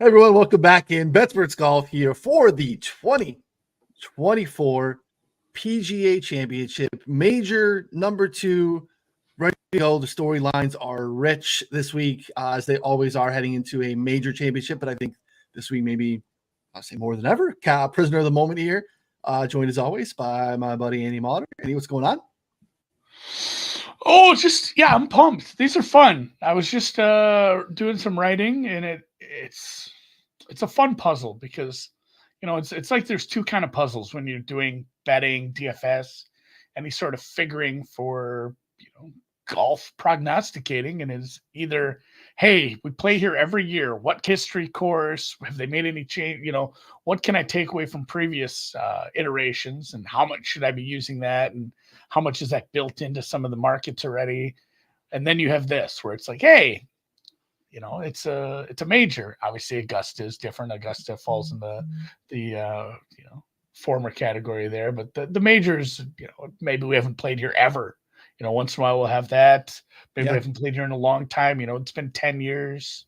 Hey everyone, welcome back in Betsperts Golf here for the 2024 PGA Championship Major number 2. Ready to go. The storylines are rich this week, as they always are heading into a major championship. But I think this week, maybe I'll say more than ever, prisoner of the moment here. Joined as always by my buddy Andy Molitor. Andy, what's going on? Oh, I'm pumped. These are fun. I was just doing some writing, and it's a fun puzzle because it's like there's two kind of puzzles when you're doing betting, DFS, and he's sort of figuring for golf prognosticating, and is either, hey, we play here every year. What history course have they made any change? What can I take away from previous iterations, and how much should I be using that, and how much is that built into some of the markets already? And then you have this where it's like, hey, it's a major. Obviously, Augusta is different. Augusta falls in the former category there, but the majors, maybe we haven't played here ever. Once in a while we'll have that. Maybe we haven't played here in a long time. It's been 10 years.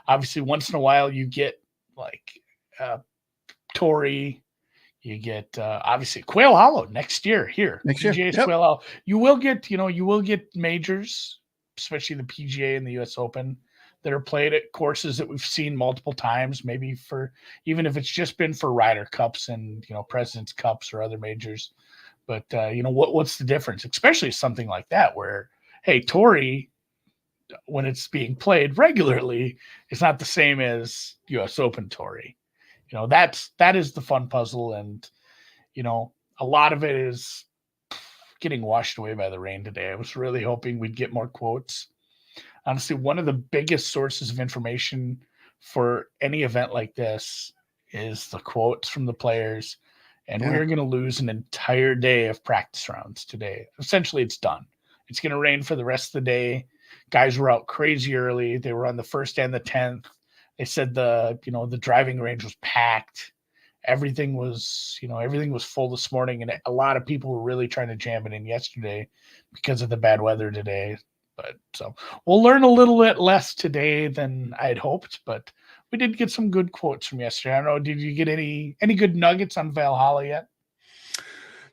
Obviously, once in a while you get like Torrey. You get obviously Quail Hollow next year here. PGA's Quail Hollow. You will get majors, especially the PGA and the US Open, that are played at courses that we've seen multiple times, maybe for, even if it's just been for Ryder Cups and President's Cups or other majors. But what's the difference? Especially something like that where, hey, Torrey, when it's being played regularly, is not the same as US Open Torrey. That is the fun puzzle, and a lot of it is getting washed away by the rain today. I was really hoping we'd get more quotes. Honestly, one of the biggest sources of information for any event like this is the quotes from the players, and we're going to lose an entire day of practice rounds today. Essentially, it's done. It's going to rain for the rest of the day. Guys were out crazy early. They were on the 1st and the 10th. They said the driving range was packed. Everything was full this morning, and a lot of people were really trying to jam it in yesterday because of the bad weather today. But so we'll learn a little bit less today than I had hoped, but we did get some good quotes from yesterday. I don't know, did you get any good nuggets on Valhalla yet?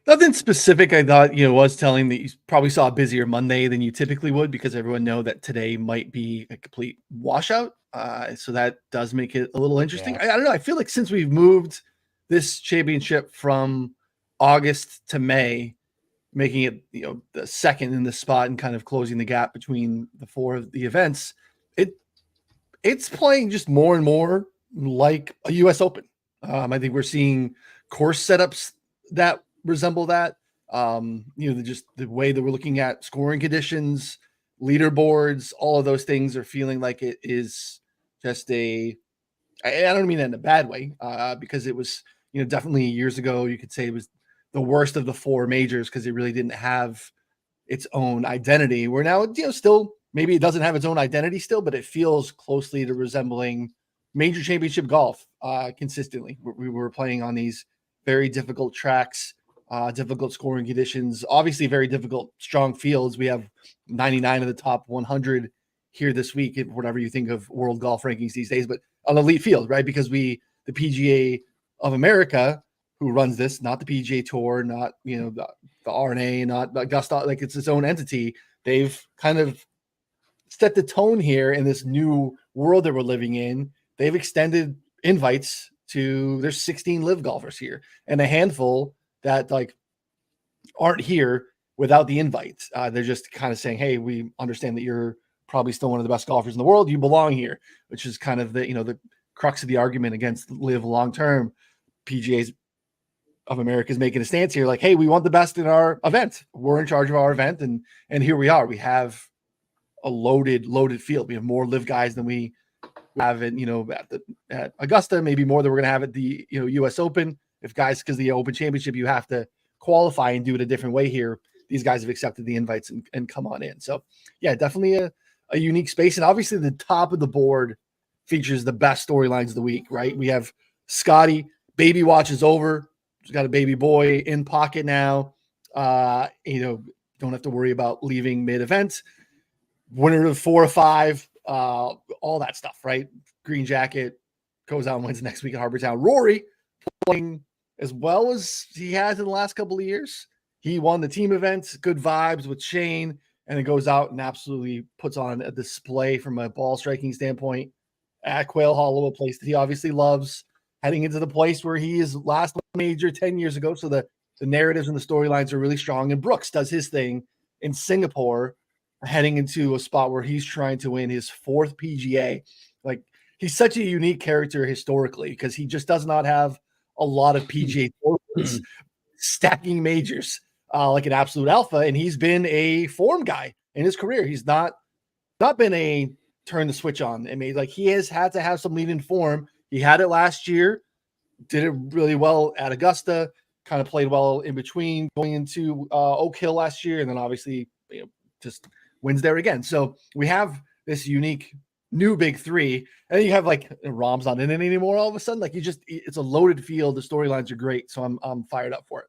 Nothing specific. I thought, was telling that you probably saw a busier Monday than you typically would, because everyone know that today might be a complete washout. So that does make it a little interesting. I don't know. I feel like since we've moved this championship from August to May, making it, the second in the spot and kind of closing the gap between the 4 of the events, it's playing just more and more like a US Open. I think we're seeing course setups that resemble that. Just the way that we're looking at scoring conditions, leaderboards, all of those things are feeling like it is just I don't mean that in a bad way, because it was, definitely years ago, you could say it was the worst of the 4 majors because it really didn't have its own identity. Where now, still, maybe it doesn't have its own identity still, but it feels closely to resembling major championship golf consistently. We were playing on these very difficult tracks, difficult scoring conditions, obviously very difficult, strong fields. We have 99 of the top 100 here this week, whatever you think of world golf rankings these days, but on elite field, right? Because the PGA of America, who runs this, not the PGA Tour, not, the RNA, not Augusta, like it's its own entity. They've kind of set the tone here in this new world that we're living in. They've extended invites to, there's 16 live golfers here and a handful that aren't here without the invite. They're just kind of saying, hey, we understand that you're probably still one of the best golfers in the world. You belong here, which is kind of the crux of the argument against live long-term. PGA's of America is making a stance here, like, hey, we want the best in our event. We're in charge of our event, and here we are. We have a loaded field. We have more live guys than we have at Augusta, maybe more than we're going to have at the US Open. If guys, because the Open Championship, you have to qualify and do it a different way here. These guys have accepted the invites and come on in. So yeah, definitely a unique space. And obviously the top of the board features the best storylines of the week, right? We have Scotty, baby watch is over. He's got a baby boy in pocket now. Don't have to worry about leaving mid-event. Winner of 4 or 5, all that stuff, right? Green jacket, goes out and wins next week at Harbour Town. Rory playing as well as he has in the last couple of years. He won the team event, good vibes with Shane, and it goes out and absolutely puts on a display from a ball striking standpoint at Quail Hollow, a place that he obviously loves, heading into the place where he is last major 10 years ago. So the narratives and the storylines are really strong. And Brooks does his thing in Singapore, heading into a spot where he's trying to win his 4th PGA. Like, he's such a unique character historically because he just does not have a lot of PGA tournaments stacking majors like an absolute alpha. And he's been a form guy in his career. He's not been a turn the switch on. I mean, like, he has had to have some lead in form. He had it last year, did it really well at Augusta, kind of played well in between going into Oak Hill last year. And then obviously, just wins there again. So we have this unique new big 3, and then you have like Rahm's not in it anymore all of a sudden. Like, it's a loaded field. The storylines are great. So I'm fired up for it.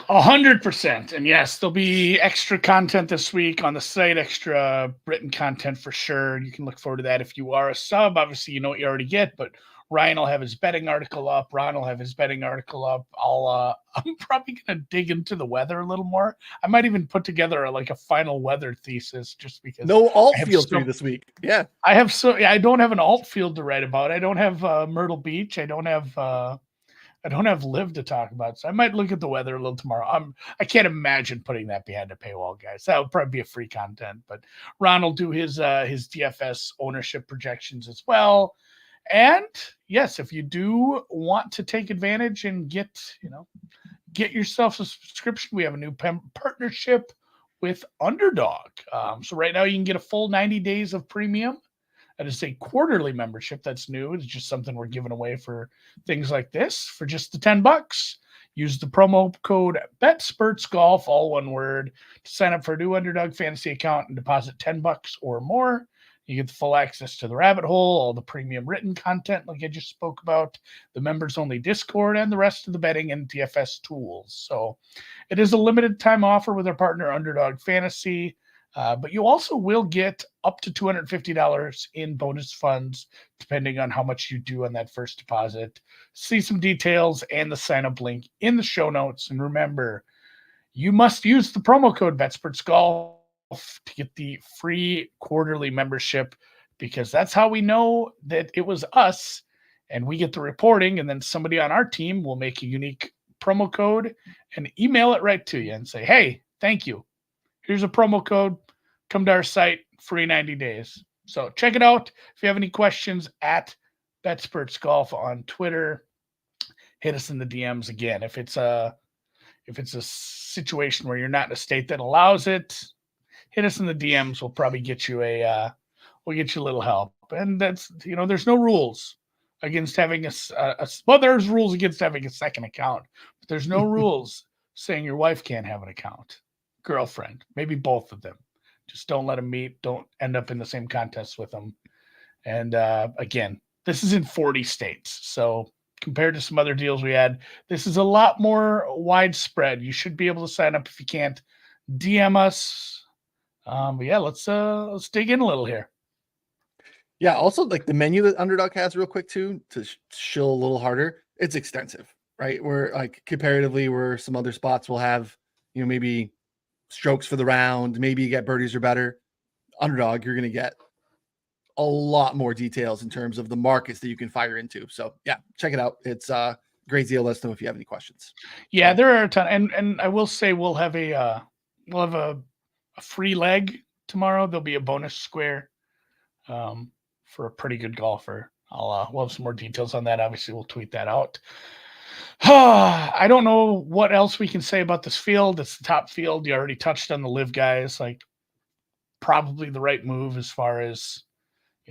100%. And yes, there'll be extra content this week on the site, extra written content for sure. You can look forward to that if you are a sub. Obviously, you know what you already get, but Ryan will have his betting article up. Ron will have his betting article up. I'm probably going to dig into the weather a little more. I might even put together a final weather thesis just because. No alt field for you this week. Yeah. I don't have an alt field to write about. I don't have Myrtle Beach. I don't have Live to talk about, so I might look at the weather a little tomorrow. I can't imagine putting that behind a paywall, guys. That would probably be a free content. But Ron will do his DFS ownership projections as well. And yes, if you do want to take advantage and get yourself a subscription, we have a new partnership with Underdog. So right now you can get a full 90 days of premium. That is a quarterly membership. That's new. It's just something we're giving away for things like this for just the $10. Use the promo code BetSpurtsGolf, all one word, to sign up for a new Underdog Fantasy account and deposit $10 or more. You get the full access to the rabbit hole, all the premium written content like I just spoke about, the members-only Discord, and the rest of the betting and DFS tools. So it is a limited time offer with our partner Underdog Fantasy. But you also will get up to $250 in bonus funds, depending on how much you do on that first deposit. See some details and the sign-up link in the show notes. And remember, you must use the promo code BetSpurtsGolf to get the free quarterly membership, because that's how we know that it was us, and we get the reporting, and then somebody on our team will make a unique promo code and email it right to you and say, hey, thank you. Here's a promo code. Come to our site, free 90 days. So check it out. If you have any questions, at BetSpurtsGolf on Twitter, hit us in the DMs again. If it's a situation where you're not in a state that allows it, hit us in the DMs. We'll probably get you a little help. And that's, there's no rules against having there's rules against having a second account, but there's no rules saying your wife can't have an account. Girlfriend, maybe both of them. Just don't let them meet. Don't end up in the same contest with them. And again, this is in 40 states. So compared to some other deals we had, this is a lot more widespread. You should be able to sign up. If you can't, DM us. But yeah, let's dig in a little here. Yeah. Also, like the menu that Underdog has, real quick too, to shill a little harder. It's extensive, right? Where like comparatively, where some other spots will have, maybe strokes for the round, maybe you get birdies or better. Underdog, you're going to get a lot more details in terms of the markets that you can fire into. So yeah, check it out. It's a great deal. Let us know if you have any questions. Yeah, there are a ton. And I will say we'll have a free leg tomorrow. There'll be a bonus square for a pretty good golfer. We'll have some more details on that. Obviously, we'll tweet that out. I don't know what else we can say about this field. It's the top field. You already touched on the live guys. Like, probably the right move as far as,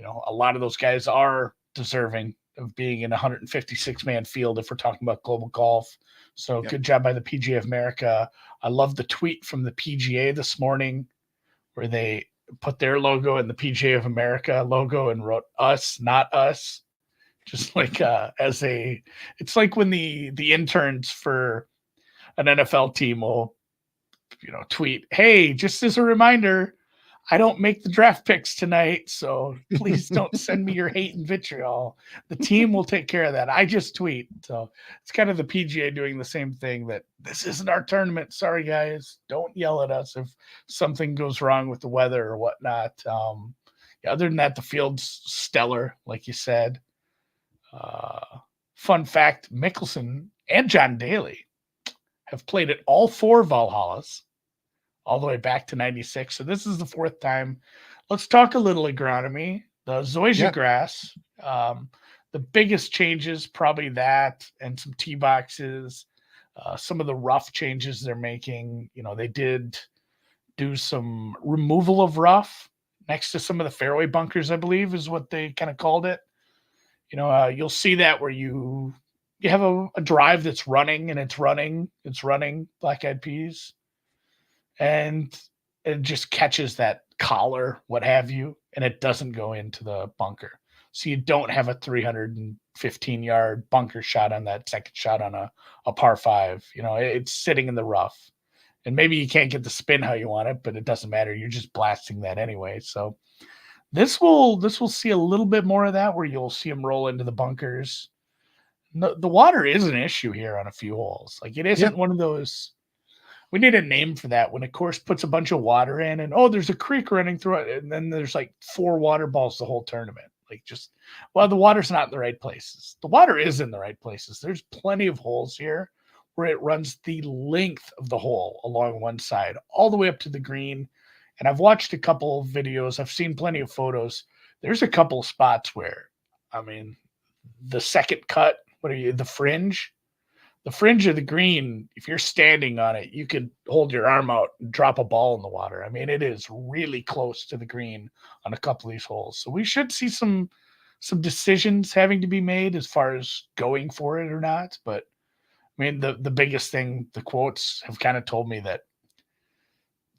a lot of those guys are deserving of being in a 156-man field if we're talking about global golf. So Good job by the PGA of America. I love the tweet from the PGA this morning where they put their logo in the PGA of America logo and wrote us, not us. Just like it's like when the interns for an NFL team will, tweet, hey, just as a reminder, I don't make the draft picks tonight, so please don't send me your hate and vitriol. The team will take care of that. I just tweet. So it's kind of the PGA doing the same thing, that this isn't our tournament. Sorry, guys. Don't yell at us if something goes wrong with the weather or whatnot. Other than that, the field's stellar, like you said. Fun fact, Mickelson and John Daly have played at all 4 Valhallas all the way back to 96. So this is the 4th time. Let's talk a little agronomy. The zoysia grass, the biggest changes, probably that, and some tee boxes, some of the rough changes they're making. They did do some removal of rough next to some of the fairway bunkers, I believe is what they kind of called it. You'll see that where you have a drive that's running and it's running black eyed peas, and it just catches that collar, what have you, and it doesn't go into the bunker. So you don't have a 315-yard bunker shot on that second shot on a par 5. It's sitting in the rough. And maybe you can't get the spin how you want it, but it doesn't matter. You're just blasting that anyway. So this will see a little bit more of that, where you'll see them roll into the bunkers. The water is an issue here on a few holes. Like, it isn't one of those. We need a name for that, when a course puts a bunch of water in and, there's a creek running through it, and then there's like 4 water balls the whole tournament. Like, the water's not in the right places. The water is in the right places. There's plenty of holes here where it runs the length of the hole along one side, all the way up to the green. And I've watched a couple of videos. I've seen plenty of photos. There's a couple of spots where, the second cut, the fringe of the green, if you're standing on it, you could hold your arm out and drop a ball in the water. It is really close to the green on a couple of these holes. So we should see some decisions having to be made as far as going for it or not. But the biggest thing, the quotes have kind of told me that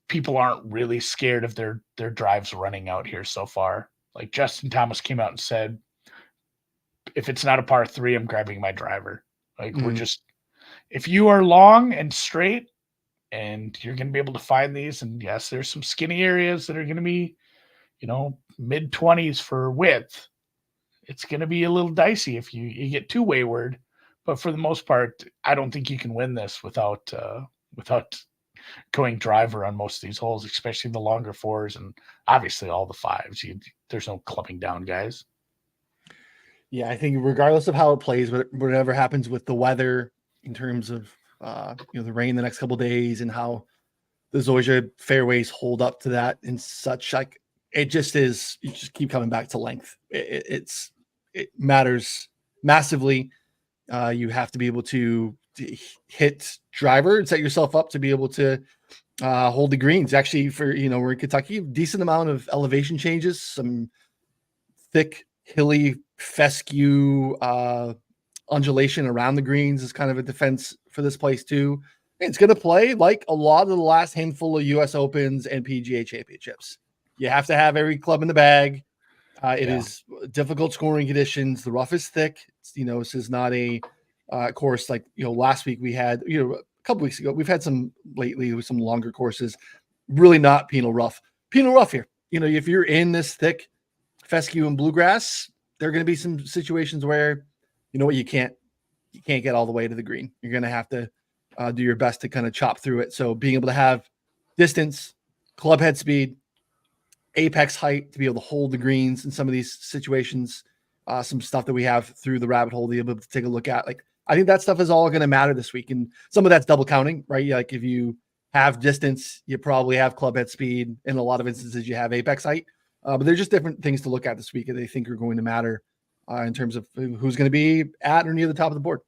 people aren't really scared of their drives running out here so far. Like, Justin Thomas came out and said, if it's not a par 3, I'm grabbing my driver. Like, if you are long and straight, and you're going to be able to find these, and yes, there's some skinny areas that are going to be, mid 20s for width. It's going to be a little dicey if you get too wayward, but for the most part, I don't think you can win this without going driver on most of these holes, especially the longer 4s and obviously all the 5s. There's no clubbing down, guys. Yeah, I think regardless of how it plays, whatever happens with the weather in terms of the rain the next couple of days and how the zoysia fairways hold up to that and such, like, it just is. You just keep coming back to length. It matters massively. You have to be able to hit driver and set yourself up to be able to hold the greens. Actually, for we're in Kentucky, decent amount of elevation changes, some thick, hilly, fescue undulation around the greens is kind of a defense for this place too. It's going to play like a lot of the last handful of U.S. Opens and PGA championships. You have to have every club in the bag. It is difficult scoring conditions. The rough is thick. This is not a course like last week we had. A couple weeks ago we've had some lately with some longer courses. Really not penal rough. Penal rough here. If you're in this thick fescue and bluegrass, there are going to be some situations where you can't get all the way to the green. You're going to have to do your best to kind of chop through it. So being able to have distance, club head speed, apex height to be able to hold the greens in some of these situations, some stuff that we have through the rabbit hole to be able to take a look at. Like, I think that stuff is all going to matter this week. And some of that's double counting, right? Like, if you have distance, you probably have club head speed. In a lot of instances, you have apex height. But they're just different things to look at this week that they think are going to matter in terms of who's going to be at or near the top of the board.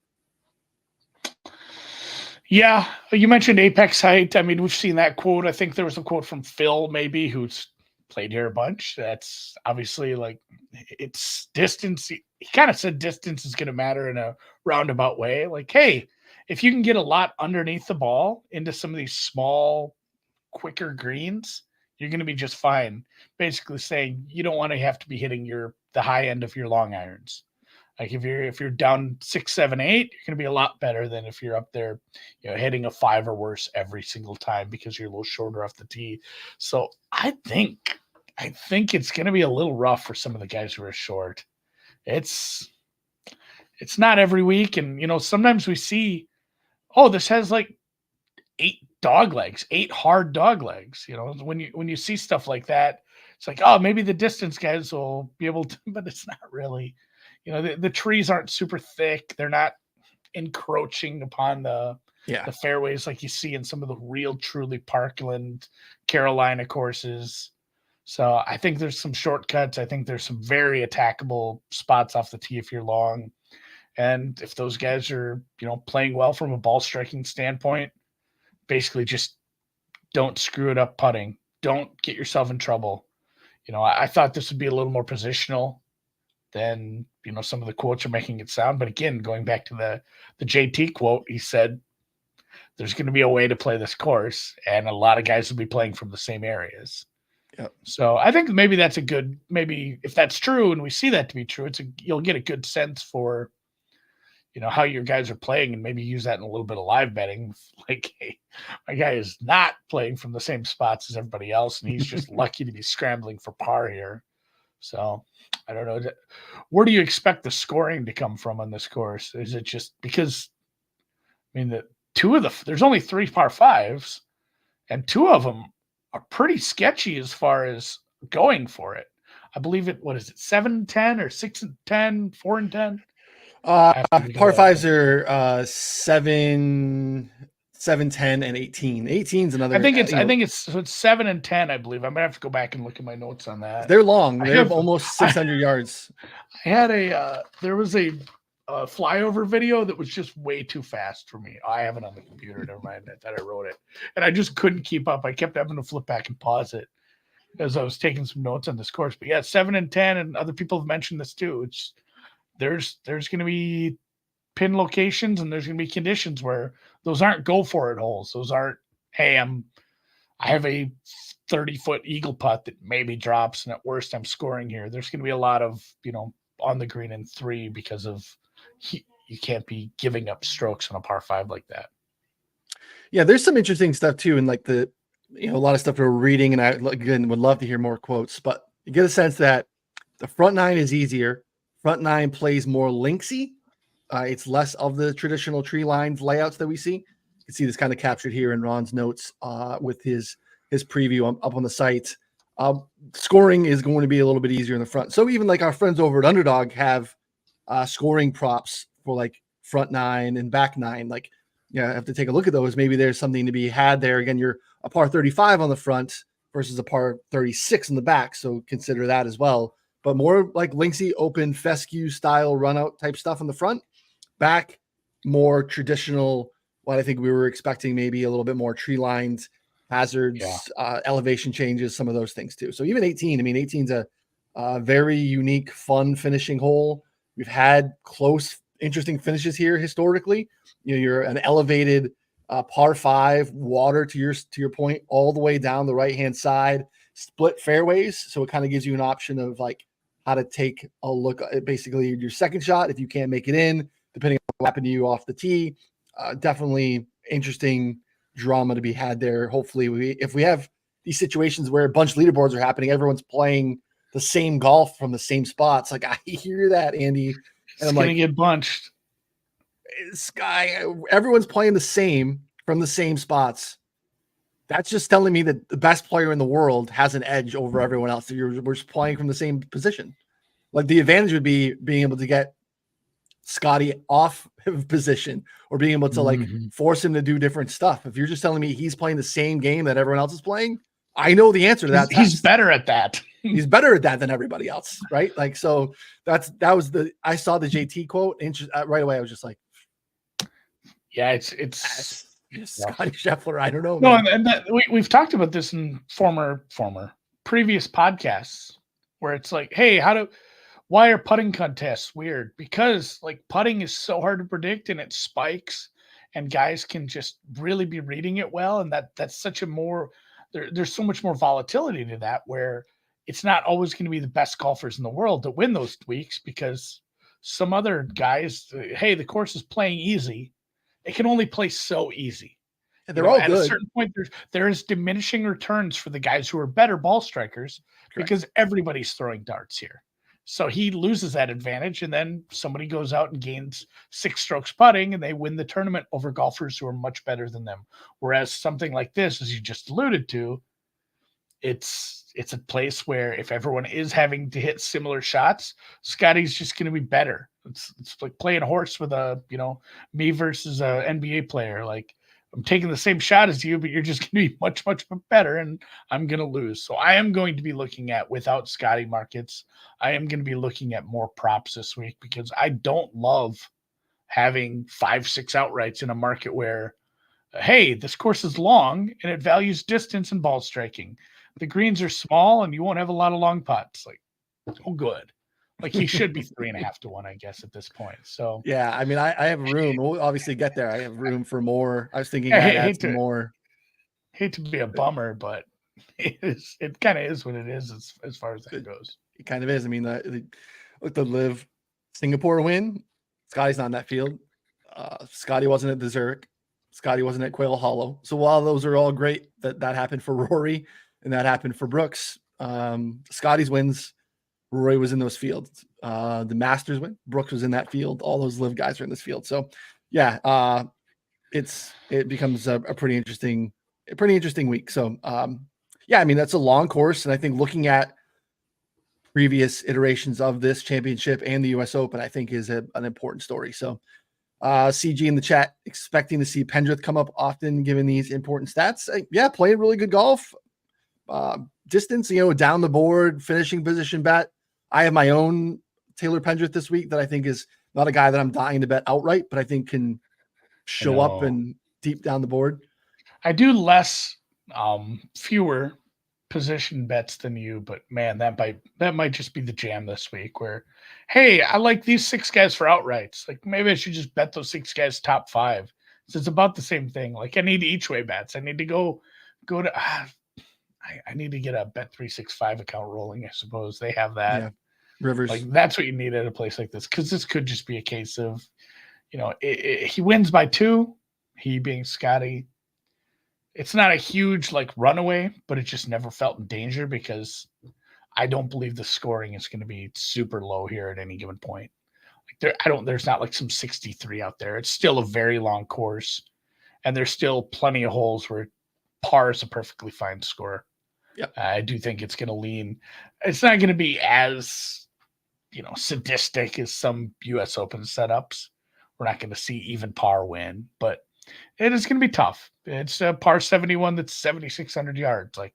Yeah, you mentioned apex height. We've seen that quote. I think there was a quote from Phil, maybe, who's played here a bunch. That's obviously, like, it's distance. He kind of said distance is going to matter in a roundabout way. Like, hey, if you can get a lot underneath the ball into some of these small, quicker greens, you're going to be just fine. Basically saying you don't want to have to be hitting the high end of your long irons. Like if you're down 6, 7, 8, you're going to be a lot better than if you're up there, hitting a 5 or worse every single time because you're a little shorter off the tee. So I think it's going to be a little rough for some of the guys who are short. It's not every week, and sometimes we see, this has like 8 dog legs, 8 hard dog legs. When you see stuff like that, it's like, maybe the distance guys will be able to, but it's not really. The trees aren't super thick. They're not encroaching upon the fairways like you see in some of the real, truly Parkland, Carolina courses. So I think there's some shortcuts. I think there's some very attackable spots off the tee if you're long. And if those guys are, playing well from a ball striking standpoint, basically just don't screw it up putting. Don't get yourself in trouble. I thought this would be a little more positional than some of the quotes are making it sound. But again, going back to the JT quote, he said there's going to be a way to play this course, and a lot of guys will be playing from the same areas. Yep. So I think maybe that's maybe if that's true and we see that to be true, you'll get a good sense for how your guys are playing, and maybe use that in a little bit of live betting. Like, hey, my guy is not playing from the same spots as everybody else, and he's just lucky to be scrambling for par here. So I don't know. Where do you expect the scoring to come from on this course? Is it just because, there's only 3 par 5s, and 2 of them are pretty sketchy as far as going for it. I believe what is it, 7-10 or 6-10, 4-10? Par 5s are 7, 10, and 18. 18's another. I think it's 7 and 10. I believe I'm gonna have to go back and look at my notes on that. They're long. They're almost 600 yards. I had there was a flyover video that was just way too fast for me. I have it on the computer. Never mind that I wrote it, and I just couldn't keep up. I kept having to flip back and pause it as I was taking some notes on this course. But yeah, 7 and 10, and other people have mentioned this too. There's going to be pin locations, and there's going to be conditions where those aren't go for it holes. Those aren't, hey, I have a 30-foot eagle putt that maybe drops, and at worst I'm scoring here. There's going to be a lot of, on the green in 3 because of you can't be giving up strokes on a par 5 like that. Yeah, there's some interesting stuff too, and like a lot of stuff we're reading, and I again would love to hear more quotes, but you get a sense that the front 9 is easier. Front 9 plays more linksy. It's less of the traditional tree lines layouts that we see. You can see this kind of captured here in Ron's notes with his preview up on the site. Scoring is going to be a little bit easier in the front. So even like our friends over at Underdog have scoring props for like front 9 and back 9. Like, I have to take a look at those. Maybe there's something to be had there. Again, you're a par 35 on the front versus a par 36 in the back. So consider that as well. But more like linksy, open, fescue style run out type stuff on the front. Back, more traditional, what I think we were expecting, maybe a little bit more tree lines, hazards, elevation changes, some of those things too. So even 18, 18's a very unique, fun finishing hole. We've had close, interesting finishes here historically. You're an elevated par 5, water to your point, all the way down the right-hand side, split fairways. So it kind of gives you an option of like how to take a look at basically your second shot if you can't make it in, depending on what happened to you off the tee. Definitely interesting drama to be had there. Hopefully, if we have these situations where a bunch of leaderboards are happening, everyone's playing the same golf from the same spots. Like, I hear that, Andy. And I'm going to get bunched. Everyone's playing the same from the same spots. That's just telling me that the best player in the world has an edge over everyone else. So we're just playing from the same position. Like, the advantage would be being able to get Scotty off of position or being able to like force him to do different stuff. If you're just telling me he's playing the same game that everyone else is playing, I know the answer to that. He's better at that. He's better at that than everybody else, right? Like, so I saw the JT quote right away. I was just like, yeah, it's Scotty Scheffler. I don't know. No, and we've talked about this in previous podcasts where it's like, hey, why are putting contests weird? Because like putting is so hard to predict and it spikes, and guys can just really be reading it well, and that's such a there's so much more volatility to that, where it's not always going to be the best golfers in the world that win those weeks, because some other guys, hey, the course is playing easy. It can only play so easy. And they're all at good. a certain point, there's diminishing returns for the guys who are better ball strikers. Correct. Because everybody's throwing darts here. So he loses that advantage, and then somebody goes out and gains 6 strokes putting, and they win the tournament over golfers who are much better than them. Whereas something like this, as you just alluded to, it's a place where if everyone is having to hit similar shots, Scotty's just going to be better. It's like playing horse with me versus a NBA player. Like, I'm taking the same shot as you, but you're just going to be much, much better, and I'm going to lose. So I am going to be looking at, without Scotty markets, I am going to be looking at more props this week, because I don't love having 5-6 outrights in a market where, hey, this course is long and it values distance and ball striking. The greens are small and you won't have a lot of long putts. Like, oh, good. Like, he should be 3.5 to 1, I guess, at this point. So yeah, I mean, I have room. We'll obviously get there. I have room for more. I was thinking I hate more. Hate to be a bummer, but it kind of is what it is as far as that goes. It kind of is. I mean, the Live Singapore win, Scotty's not in that field. Scotty wasn't at the Zurich. Scotty wasn't at Quail Hollow. So while those are all great, that happened for Rory and that happened for Brooks, Scotty's wins, Rory was in those fields. The Masters win, Brooks was in that field. All those Live guys are in this field. So yeah, it becomes a pretty interesting week. So yeah, I mean, that's a long course. And I think looking at previous iterations of this championship and the US Open, I think is an important story. So CG in the chat, expecting to see Pendrith come up often given these important stats. Yeah, playing really good golf. Distance, down the board, finishing position bet. I have my own Taylor Pendrith this week that I think is not a guy that I'm dying to bet outright, but I think can show up and deep down the board. I do fewer position bets than you, but man, that might just be the jam this week where, hey, I like these 6 guys for outrights. Like, maybe I should just bet those 6 guys top 5. So it's about the same thing. Like, I need each way bets. I need to go to I need to get a Bet365 account rolling. I suppose they have that. Yeah. Rivers. Like, that's what you need at a place like this, because this could just be a case of, he wins by 2, he being Scotty. It's not a huge runaway, but it just never felt in danger, because I don't believe the scoring is going to be super low here at any given point. There's not some 63 out there. It's still a very long course, and there's still plenty of holes where par is a perfectly fine score. Yep. I do think it's going to lean. It's not going to be as, sadistic as some US Open setups. We're not going to see even par win, but it is going to be tough. It's a par 71 that's 7,600 yards. Like,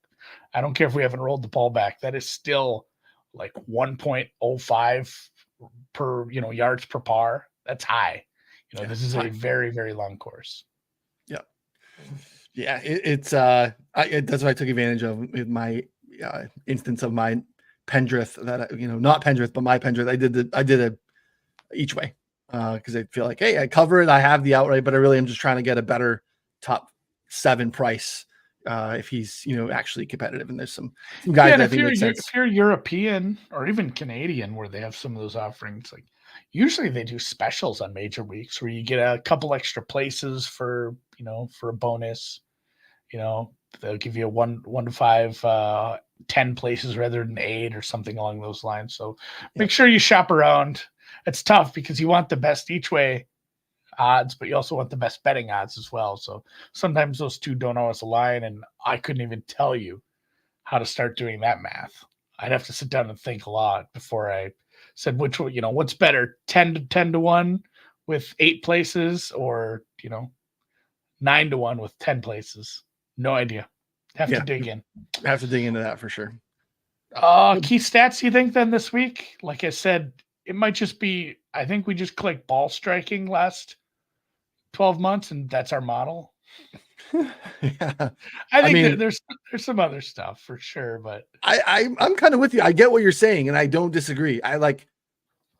I don't care if we haven't rolled the ball back. That is still 1.05 per, yards per par. That's high. This is a very, very long course. Yeah. Yeah. It's that's what I took advantage of with my instance of my Pendrith that, not Pendrith, but my Pendrith. I did a each way. Because I feel like, hey, I cover it. I have the outright, but I really am just trying to get a better top 7 price if he's actually competitive. And there's some guys that I think make sense. If you're European or even Canadian, where they have some of those offerings, usually they do specials on major weeks where you get a couple extra places for a bonus. They'll give you a 1 to 5, 10 places rather than 8 or something along those lines. So make sure you shop around. It's tough because you want the best each way odds, but you also want the best betting odds as well. So sometimes those two don't always align, and I couldn't even tell you how to start doing that math. I'd have to sit down and think a lot before I said which one, what's better, 10 to 1 with 8 places, or 9 to 1 with 10 places. No idea. Have to dig in. Have to dig into that for sure. Key stats, you think, then this week? Like I said, it might just be, I think we just clicked ball striking last 12 months, and that's our model. Yeah. I think there's some other stuff for sure, but I'm kind of with you. I get what you're saying, and I don't disagree. We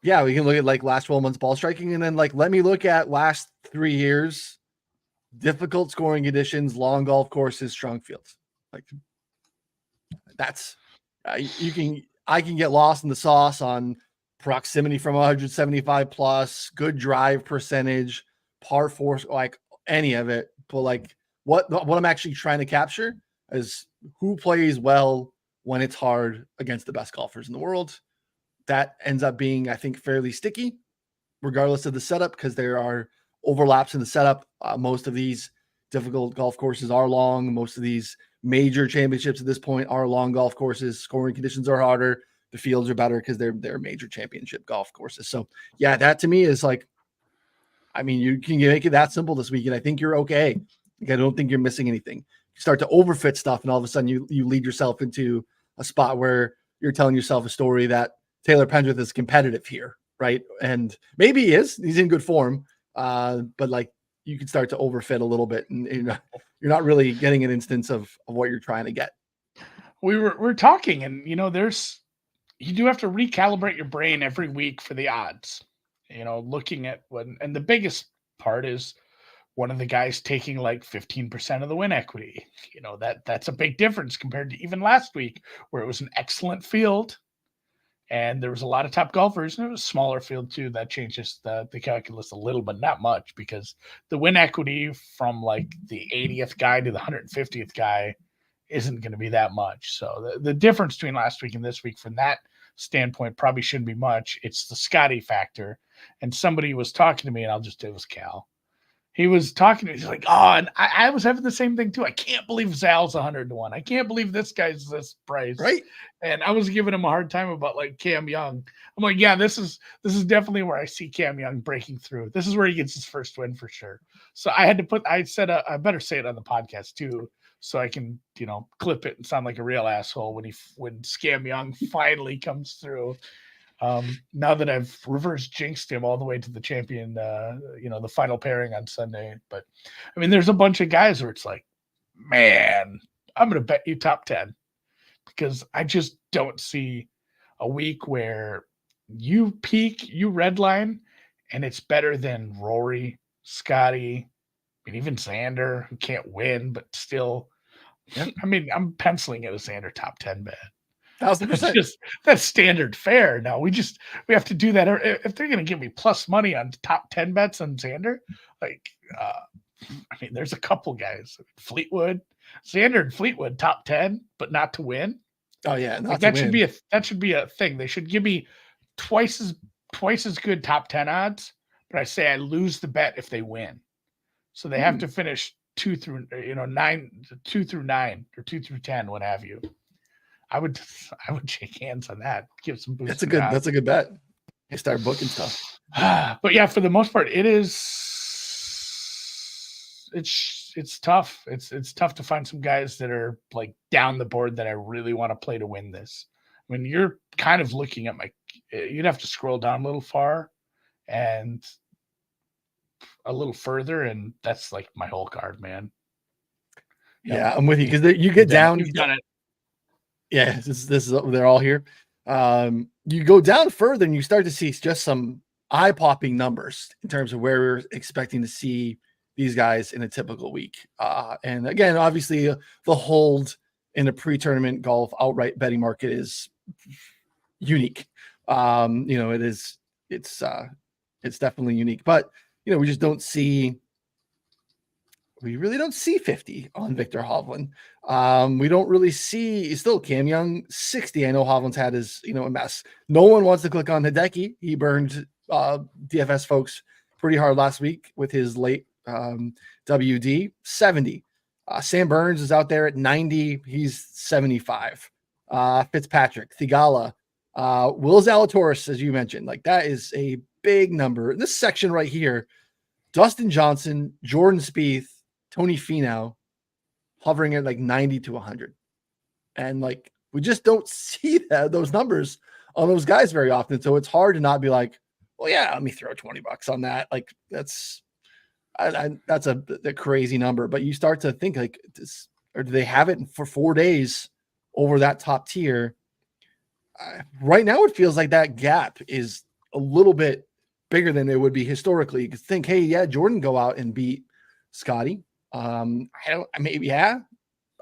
can look at last 12 months ball striking, and then let me look at last 3 years, difficult scoring conditions, long golf courses, strong fields. That's I can get lost in the sauce on proximity from 175 plus, good drive percentage, par four, like any of it. But like what I'm actually trying to capture is who plays well when it's hard against the best golfers in the world. That ends up being, I think, fairly sticky, regardless of the setup, because there are overlaps in the setup. Most of these difficult golf courses are long. Most of these major championships at this point are long golf courses. Scoring conditions are harder. The fields are better because they're major championship golf courses. So yeah, that to me is like, I mean, you can make it that simple this week, and I think you're okay. Like, I don't think you're missing anything. You start to overfit stuff, and all of a sudden you lead yourself into a spot where you're telling yourself a story that Taylor Pendrith is competitive here, right? And maybe he is. He's in good form, but like you can start to overfit a little bit, and you're not really getting an instance of what you're trying to get. We're talking, and you do have to recalibrate your brain every week for the odds. Looking at and the biggest part is one of the guys taking like 15% of the win equity. That's a big difference compared to even last week, where it was an excellent field and there was a lot of top golfers, and it was a smaller field too. That changes the calculus a little, but not much, because the win equity from like the 80th guy to the 150th guy isn't going to be that much. So the difference between last week and this week from that standpoint probably shouldn't be much. It's the Scotty factor. And somebody was talking to me, and it was Cal. He was talking to me. He's like, oh, and I was having the same thing too. I can't believe Zal's 100-1. I can't believe this guy's this price. Right. And I was giving him a hard time about like Cam Young. I'm like, yeah, this is definitely where I see Cam Young breaking through. This is where he gets his first win for sure. So I said, I better say it on the podcast too, so I can, clip it and sound like a real asshole when Scam Young finally comes through. Now that I've reverse jinxed him all the way to the champion, the final pairing on Sunday. But I mean, there's a bunch of guys where it's like, man, I'm going to bet you top 10, because I just don't see a week where you peak, you redline, and it's better than Rory, Scotty, and even Xander, who can't win, but still. Yep. I mean, I'm penciling it as Xander top 10 bet. 1,000%. That's standard fare. Now we have to do that. If they're going to give me plus money on top 10 bets on Xander, there's a couple guys, Xander and Fleetwood top 10, but not to win. Oh yeah. That should be a thing. They should give me twice as good top 10 odds, but I say I lose the bet if they win. So they have to finish 2 through 9 or 2 through 10, what have you. I would shake hands on that. Give some boost. That's a good bet. You start booking stuff. But yeah, for the most part, it's tough. It's tough to find some guys that are like down the board that I really want to play to win this. I mean, you're kind of looking at you'd have to scroll down a little far and a little further, and that's like my whole card, man. Yeah, I'm with you, because you get down. You've done it. Yeah, this is they're all here. You go down further and you start to see just some eye-popping numbers in terms of where we're expecting to see these guys in a typical week. And again, obviously, the hold in a pre-tournament golf outright betting market is unique. It's definitely unique, but we just don't see. We really don't see 50 on Victor Hovland. We don't really see still Cam Young 60. I know Hovland's had his, a mess. No one wants to click on Hideki. He burned DFS folks pretty hard last week with his late WD 70. Sam Burns is out there at 90. He's 75. Fitzpatrick, Thigala, Will Zalatoris, as you mentioned, like that is a big number. This section right here, Dustin Johnson, Jordan Spieth, Tony Finau hovering at like 90 to 100. And like, we just don't see those numbers on those guys very often. So it's hard to not be like, well, yeah, let me throw $20 on that. Like that's a crazy number, but you start to think like this, or do they have it for 4 days over that top tier? Right now, it feels like that gap is a little bit bigger than it would be historically. You could think, hey, yeah, Jordan go out and beat Scotty. I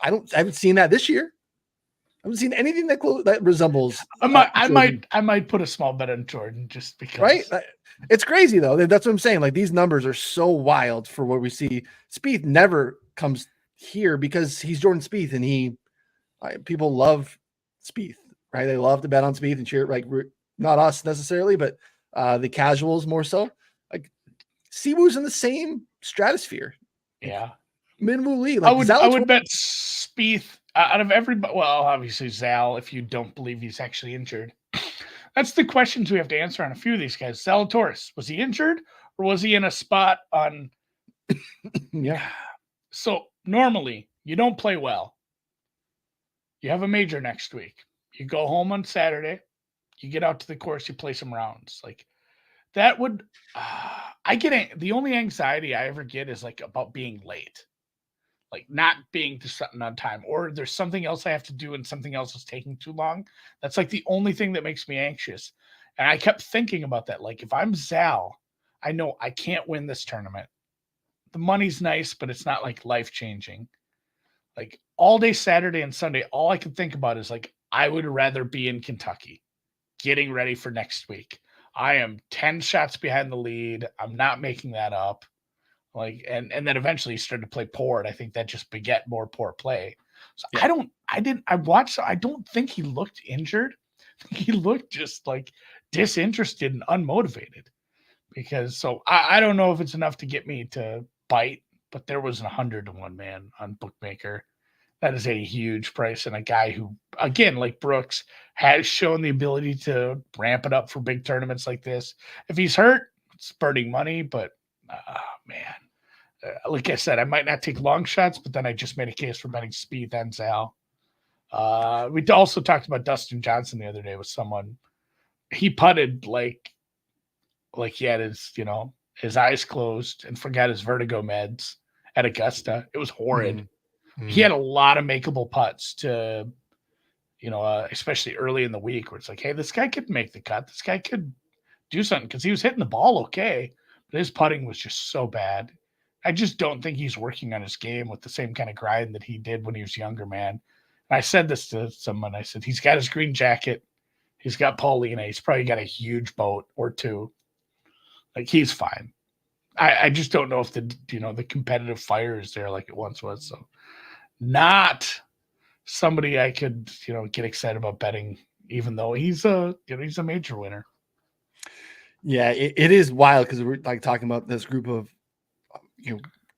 haven't seen that this year. haven't seen anything that resembles. I might put a small bet on Jordan just because. Right? It's crazy though. That's what I'm saying. Like these numbers are so wild for what we see. Spieth never comes here because he's Jordan Spieth, and people love Spieth, right? They love to bet on Spieth and cheer. Like not us necessarily, but the casuals more so. Like Siwoo's in the same stratosphere. Yeah. Minwoo Lee. Like I would bet Spieth out of everybody. Well, obviously Zal, if you don't believe he's actually injured. That's the questions we have to answer on a few of these guys. Zalatoris, was he injured or was he in a spot on? Yeah. So normally you don't play well. You have a major next week. You go home on Saturday. You get out to the course. You play some rounds. Like that would. I get the only anxiety I ever get is like about being late. Like not being to something on time, or there's something else I have to do and something else is taking too long. That's like the only thing that makes me anxious. And I kept thinking about that. Like if I'm Zal, I know I can't win this tournament. The money's nice, but it's not like life-changing. Like all day Saturday and Sunday, all I can think about is like, I would rather be in Kentucky getting ready for next week. I am 10 shots behind the lead. I'm not making that up. Like, and then eventually he started to play poor, and I think that just beget more poor play. So yeah. I don't think he looked injured. He looked just like disinterested and unmotivated so I don't know if it's enough to get me to bite, but there was 100 to 1 man on Bookmaker. That is a huge price. And a guy who, again, like Brooks, has shown the ability to ramp it up for big tournaments like this. If he's hurt, it's burning money, but man. Like I said, I might not take long shots, but then I just made a case for betting Spieth and Zal. We also talked about Dustin Johnson the other day with someone. He putted like he had his eyes closed and forgot his vertigo meds at Augusta. It was horrid. Mm-hmm. He had a lot of makeable putts to, especially early in the week where it's like, hey, this guy could make the cut. This guy could do something because he was hitting the ball okay, but his putting was just so bad. I just don't think he's working on his game with the same kind of grind that he did when he was younger, man. And I said this to someone. I said, he's got his green jacket. He's got Paulina. He's probably got a huge boat or two. Like, he's fine. I just don't know if the competitive fire is there like it once was. So not somebody I could, get excited about betting, even though he's a major winner. Yeah, it is wild because we're like talking about this group of,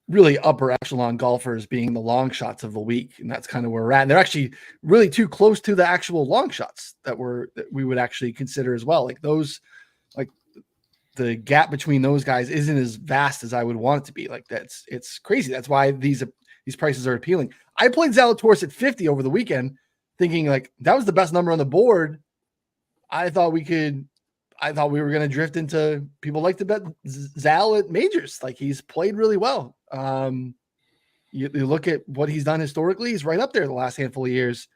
really upper echelon golfers being the long shots of the week. And that's kind of where we're at. And they're actually really too close to the actual long shots that we would actually consider as well. Like those, like the gap between those guys isn't as vast as I would want it to be. Like it's crazy. That's why these prices are appealing. I played Zalatoris at 50 over the weekend thinking like that was the best number on the board. I thought we were going to drift into people like to bet Zal at majors. Like he's played really well. You look at what he's done historically, he's right up there the last handful of years.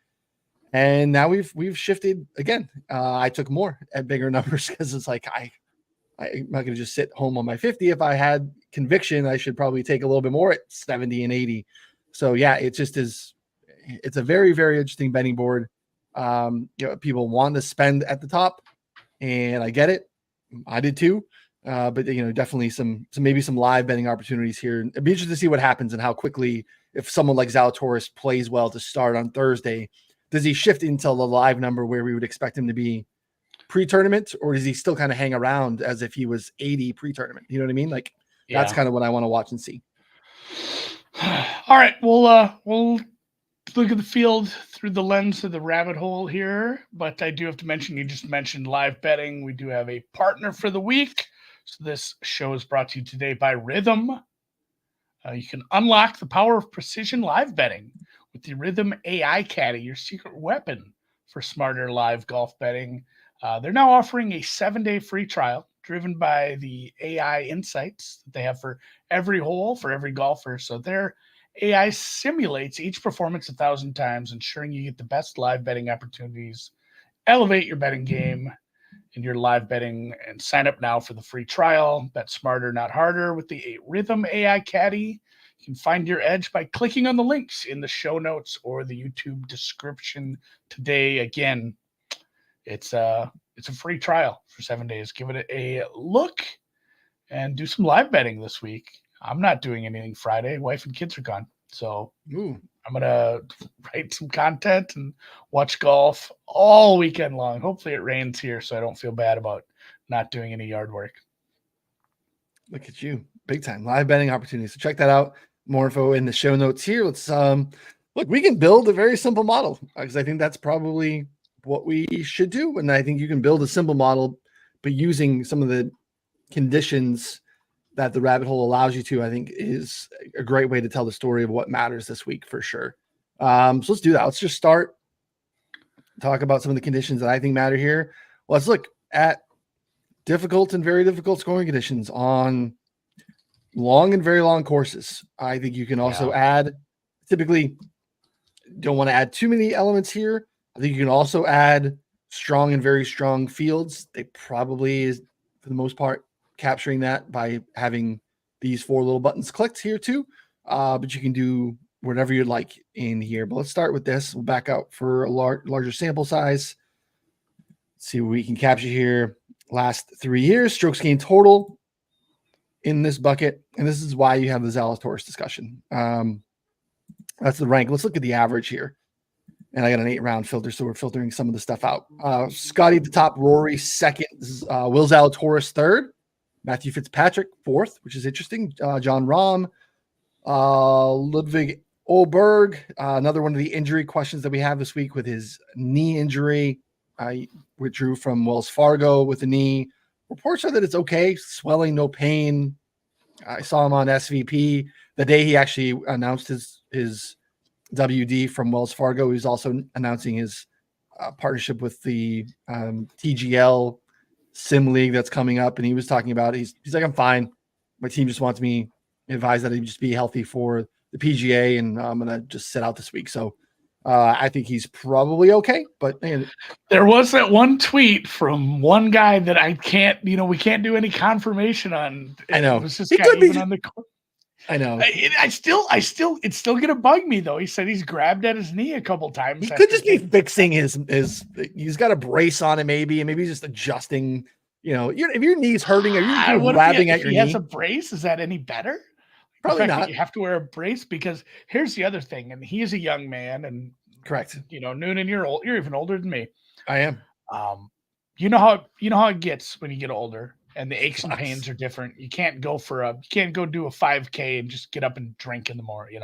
And now we've shifted again. I took more at bigger numbers because it's like, I'm not going to just sit home on my 50. If I had conviction, I should probably take a little bit more at 70 and 80. So yeah, it just is. It's a very, very interesting betting board. People want to spend at the top. And I get it. I did too. But definitely maybe some live betting opportunities here. It'd be interesting to see what happens and how quickly, if someone like Zalatoris plays well to start on Thursday, does he shift into the live number where we would expect him to be pre-tournament, or does he still kind of hang around as if he was 80 pre-tournament? You know what I mean? Like that's kind of what I want to watch and see. All right. We'll look at the field through the lens of the rabbit hole here, but I do have to mention, you just mentioned live betting. We do have a partner for the week. So this show is brought to you today by Rhythm. You can unlock the power of precision live betting with the Rhythm AI Caddy, your secret weapon for smarter live golf betting. They're now offering a 7-day free trial driven by the AI insights that they have for every hole, for every golfer. So their AI simulates each performance 1,000 times, ensuring you get the best live betting opportunities. Elevate your betting game in your live betting and sign up now for the free trial. Bet smarter, not harder with the Rhythm AI Caddy. You can find your edge by clicking on the links in the show notes or the YouTube description today. Again, it's a free trial for 7 days. Give it a look and do some live betting this week. I'm not doing anything Friday. Wife and kids are gone. So I'm going to write some content and watch golf all weekend long. Hopefully it rains here so I don't feel bad about not doing any yard work. Look at you. Big time live betting opportunities. So check that out. More info in the show notes here. Let's look, we can build a very simple model because I think that's probably what we should do. And I think you can build a simple model, but using some of the conditions that the rabbit hole allows you to, I think is a great way to tell the story of what matters this week for sure. So let's do that. Let's just talk about some of the conditions that I think matter here. Well, let's look at difficult and very difficult scoring conditions on long and very long courses. I think you can also add, typically don't want to add too many elements here. I think you can also add strong and very strong fields. They probably is for the most part capturing that by having these 4 little buttons clicked here too. But you can do whatever you'd like in here. But let's start with this. We'll back out for a larger sample size. See what we can capture here. Last 3 years, strokes gained total in this bucket. And this is why you have the Zalatoris discussion. That's the rank. Let's look at the average here. And I got an 8-round filter, so we're filtering some of the stuff out. Scotty at the top, Rory second, Will Zalatoris third, Matthew Fitzpatrick fourth, which is interesting. John Rahm, Ludwig Oberg, another one of the injury questions that we have this week with his knee injury. Withdrew from Wells Fargo with the knee. Reports are that it's okay, swelling, no pain. I saw him on SVP the day he actually announced his WD from Wells Fargo. He's also announcing his partnership with the TGL Sim League that's coming up. And he was talking about, he's like, I'm fine. My team just wants me advised that he just be healthy for the PGA. And I'm going to just sit out this week. So I think he's probably okay. But man, there was that one tweet from one guy that I can't, we can't do any confirmation on. I know. It was this guy even on the court. I know. It's still gonna bug me though. He said he's grabbed at his knee a couple times. He could just be fixing his. He's got a brace on it, maybe, and maybe he's just adjusting. If your knee's hurting, are you grabbing at your knee? If he has a brace, is that any better? Probably not. You have to wear a brace because here's the other thing, and he is a young man, and correct. Noonan, you're old. You're even older than me. I am. You know how it gets when you get older. And the aches and pains are different. You can't go do a 5K and just get up and drink in the morning.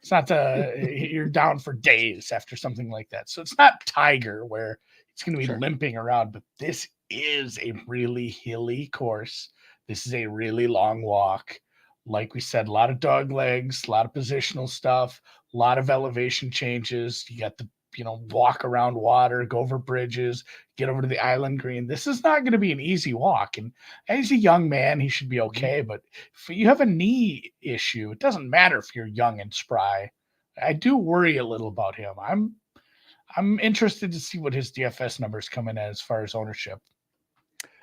It's not you're down for days after something like that. So it's not Tiger where it's going to be limping around, but this is a really hilly course. This is a really long walk. Like we said, a lot of dog legs, a lot of positional stuff, a lot of elevation changes. You got the walk around water, go over bridges, get over to the island green. This is not going to be an easy walk. And he's a young man, he should be okay. But if you have a knee issue, it doesn't matter if you're young and spry. I do worry a little about him. I'm interested to see what his DFS numbers come in as far as ownership.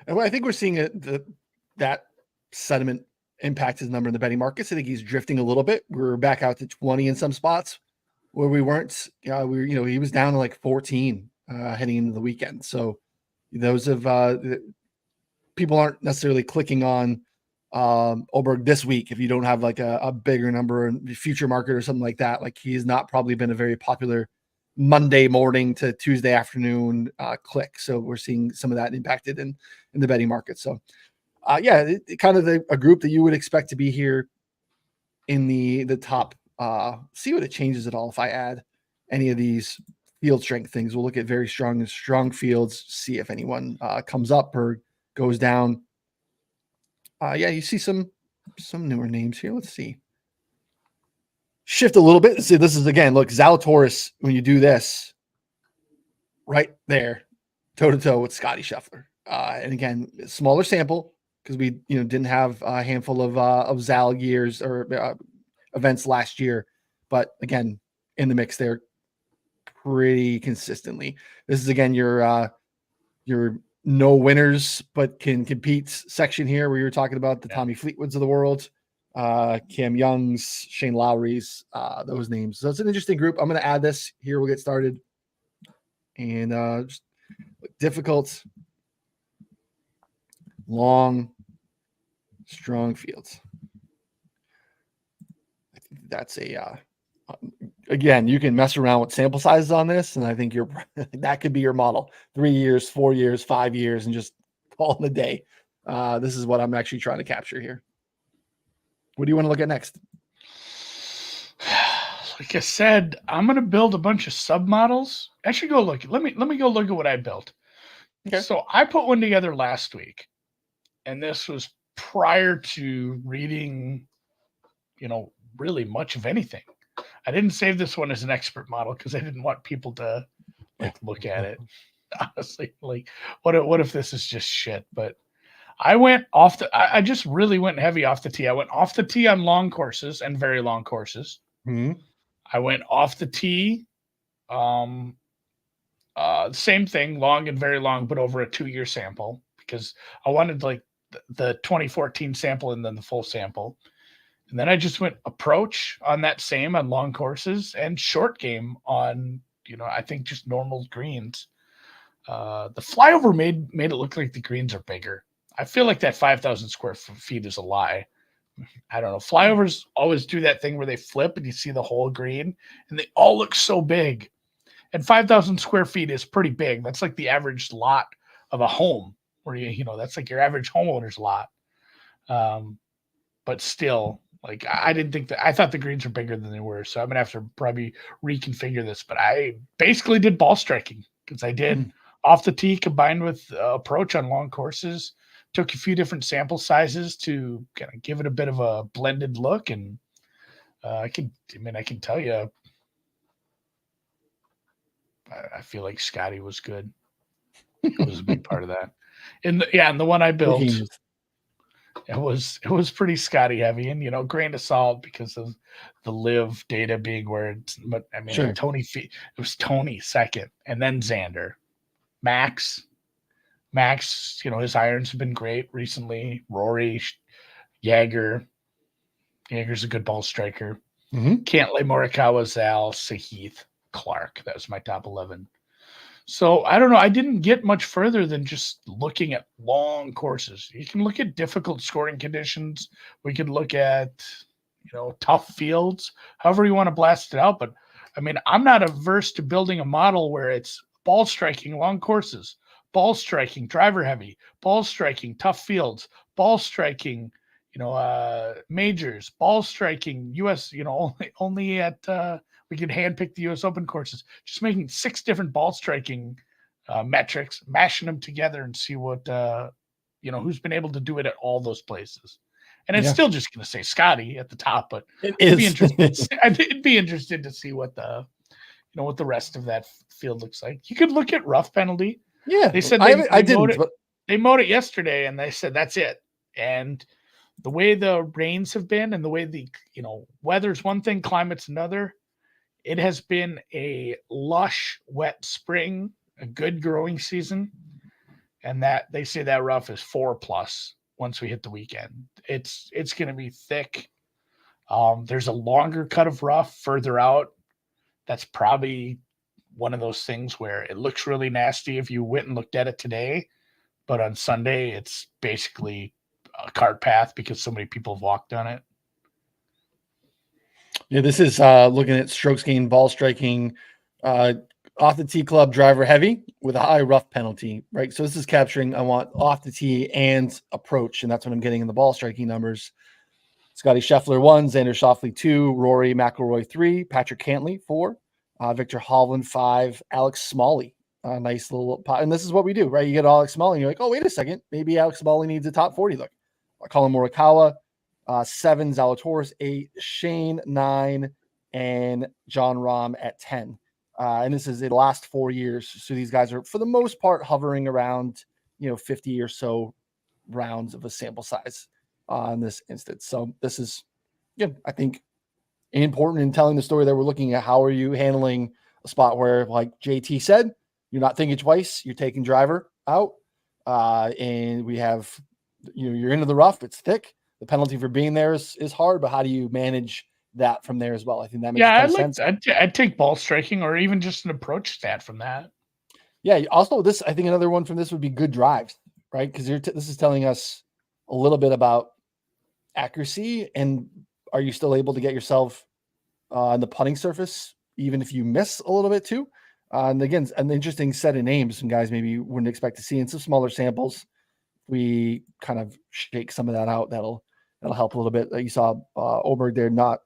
And I think we're seeing that sentiment impact his number in the betting markets. I think he's drifting a little bit. We're back out to 20 in some spots where we weren't. He was down to like 14 heading into the weekend. So those of people aren't necessarily clicking on Oberg this week if you don't have like a bigger number in the future market or something like that. Like he's not probably been a very popular Monday morning to Tuesday afternoon click. So we're seeing some of that impacted in the betting market. So kind of a group that you would expect to be here in the top. See what it changes at all if I add any of these field strength things. We'll look at very strong fields, see if anyone comes up or goes down. You see some newer names here. Let's see. Shift a little bit. See, this is again, look, Zalatoris, when you do this right there, toe-to-toe with Scotty Scheffler. And again, smaller sample because we didn't have a handful of Zal years or events last year, but again, in the mix there pretty consistently. This is again your no winners but can compete section here where you're talking about the Tommy Fleetwoods of the world. Cam Young's, Shane Lowry's, those names. So it's an interesting group. I'm going to add this here. We'll get started. And just difficult, long, strong fields. I think that's again, you can mess around with sample sizes on this, and I think that could be your model. 3 years, 4 years, 5 years, and just call it a day. This is what I'm actually trying to capture here. What do you want to look at next? Like I said, I'm going to build a bunch of submodels. Actually, go look. Let me go look at what I built. Okay. So I put one together last week, and this was prior to reading, really much of anything. I didn't save this one as an expert model because I didn't want people to look at it. Honestly, what if this is just shit? But I went off I just really went heavy off the tee. I went off the tee on long courses and very long courses. Mm-hmm. I went off the tee, same thing, long and very long, but over a 2-year sample because I wanted the 2014 sample and then the full sample. And then I just went approach on that same on long courses and short game on, I think just normal greens. The flyover made it look like the greens are bigger. I feel like that 5,000 square feet is a lie. I don't know. Flyovers always do that thing where they flip and you see the whole green and they all look so big. And 5,000 square feet is pretty big. That's like the average lot of a home where that's like your average homeowner's lot. But still, I didn't think I thought the greens were bigger than they were. So I'm going to have to probably reconfigure this, but I basically did ball striking because I did off the tee combined with approach on long courses. Took a few different sample sizes to kind of give it a bit of a blended look. And I can tell you, I feel like Scotty was good. It was a big part of that. And the one I built, it was pretty Scotty heavy and, grain of salt because of the live data being where it's, but I mean, sure. It was Tony second and then Xander. Max, his irons have been great recently. Rory, Jaeger's a good ball striker. Mm-hmm. Cantlay, Morikawa, Zal, Sahith, Clark. That was my top 11. So I don't know. I didn't get much further than just looking at long courses. You can look at difficult scoring conditions. We could look at, tough fields, however you want to blast it out. But I mean, I'm not averse to building a model where it's ball striking long courses, ball striking driver heavy, ball striking tough fields, ball striking, majors, ball striking US, only at we can handpick the US Open courses, just making 6 different ball striking metrics, mashing them together and see what who's been able to do it at all those places. And it's still just going to say Scotty at the top, but it'd be interesting to see what the what the rest of that field looks like. You could look at rough penalty. Yeah, they said they mowed it yesterday, and they said that's it. And the way the rains have been, and the way the weather's one thing, climate's another. It has been a lush, wet spring, a good growing season, and that they say that rough is 4+ once we hit the weekend. It's going to be thick. There's a longer cut of rough further out. That's probably one of those things where it looks really nasty if you went and looked at it today, but on Sunday it's basically a cart path because so many people have walked on it. Yeah, this is looking at strokes gained, ball striking, off the tee club driver heavy with a high rough penalty, right? So this is capturing, I want off the tee and approach, and that's what I'm getting in the ball striking numbers. Scotty Scheffler 1, Xander Schauffele 2, Rory McIlroy 3, Patrick Cantlay 4, Victor Hovland 5, Alex Smalley. Nice little pot. And this is what we do, right? You get Alex Smalley and you're like, oh, wait a second. Maybe Alex Smalley needs a top 40 look. Colin Morikawa, 7, Zalatoris 8, Shane 9, and John Rahm at 10. And this is the last 4 years. So these guys are, for the most part, hovering around, 50 or so rounds of a sample size in this instance. So this is, I think, important in telling the story that we're looking at. How are you handling a spot where, like JT said, you're not thinking twice, you're taking driver out, and we have, you're into the rough, it's thick. the penalty for being there is hard, but how do you manage that from there as well? I think that makes a ton of sense. I'd take ball striking or even just an approach stat from that. Yeah. Also, I think another one from this would be good drives, right? Because this is telling us a little bit about accuracy, and are you still able to get yourself on the putting surface, even if you miss a little bit too? And again, an interesting set of names, some guys maybe you wouldn't expect to see in some smaller samples. We kind of shake some of that out. That'll help a little bit. You saw Oberg there not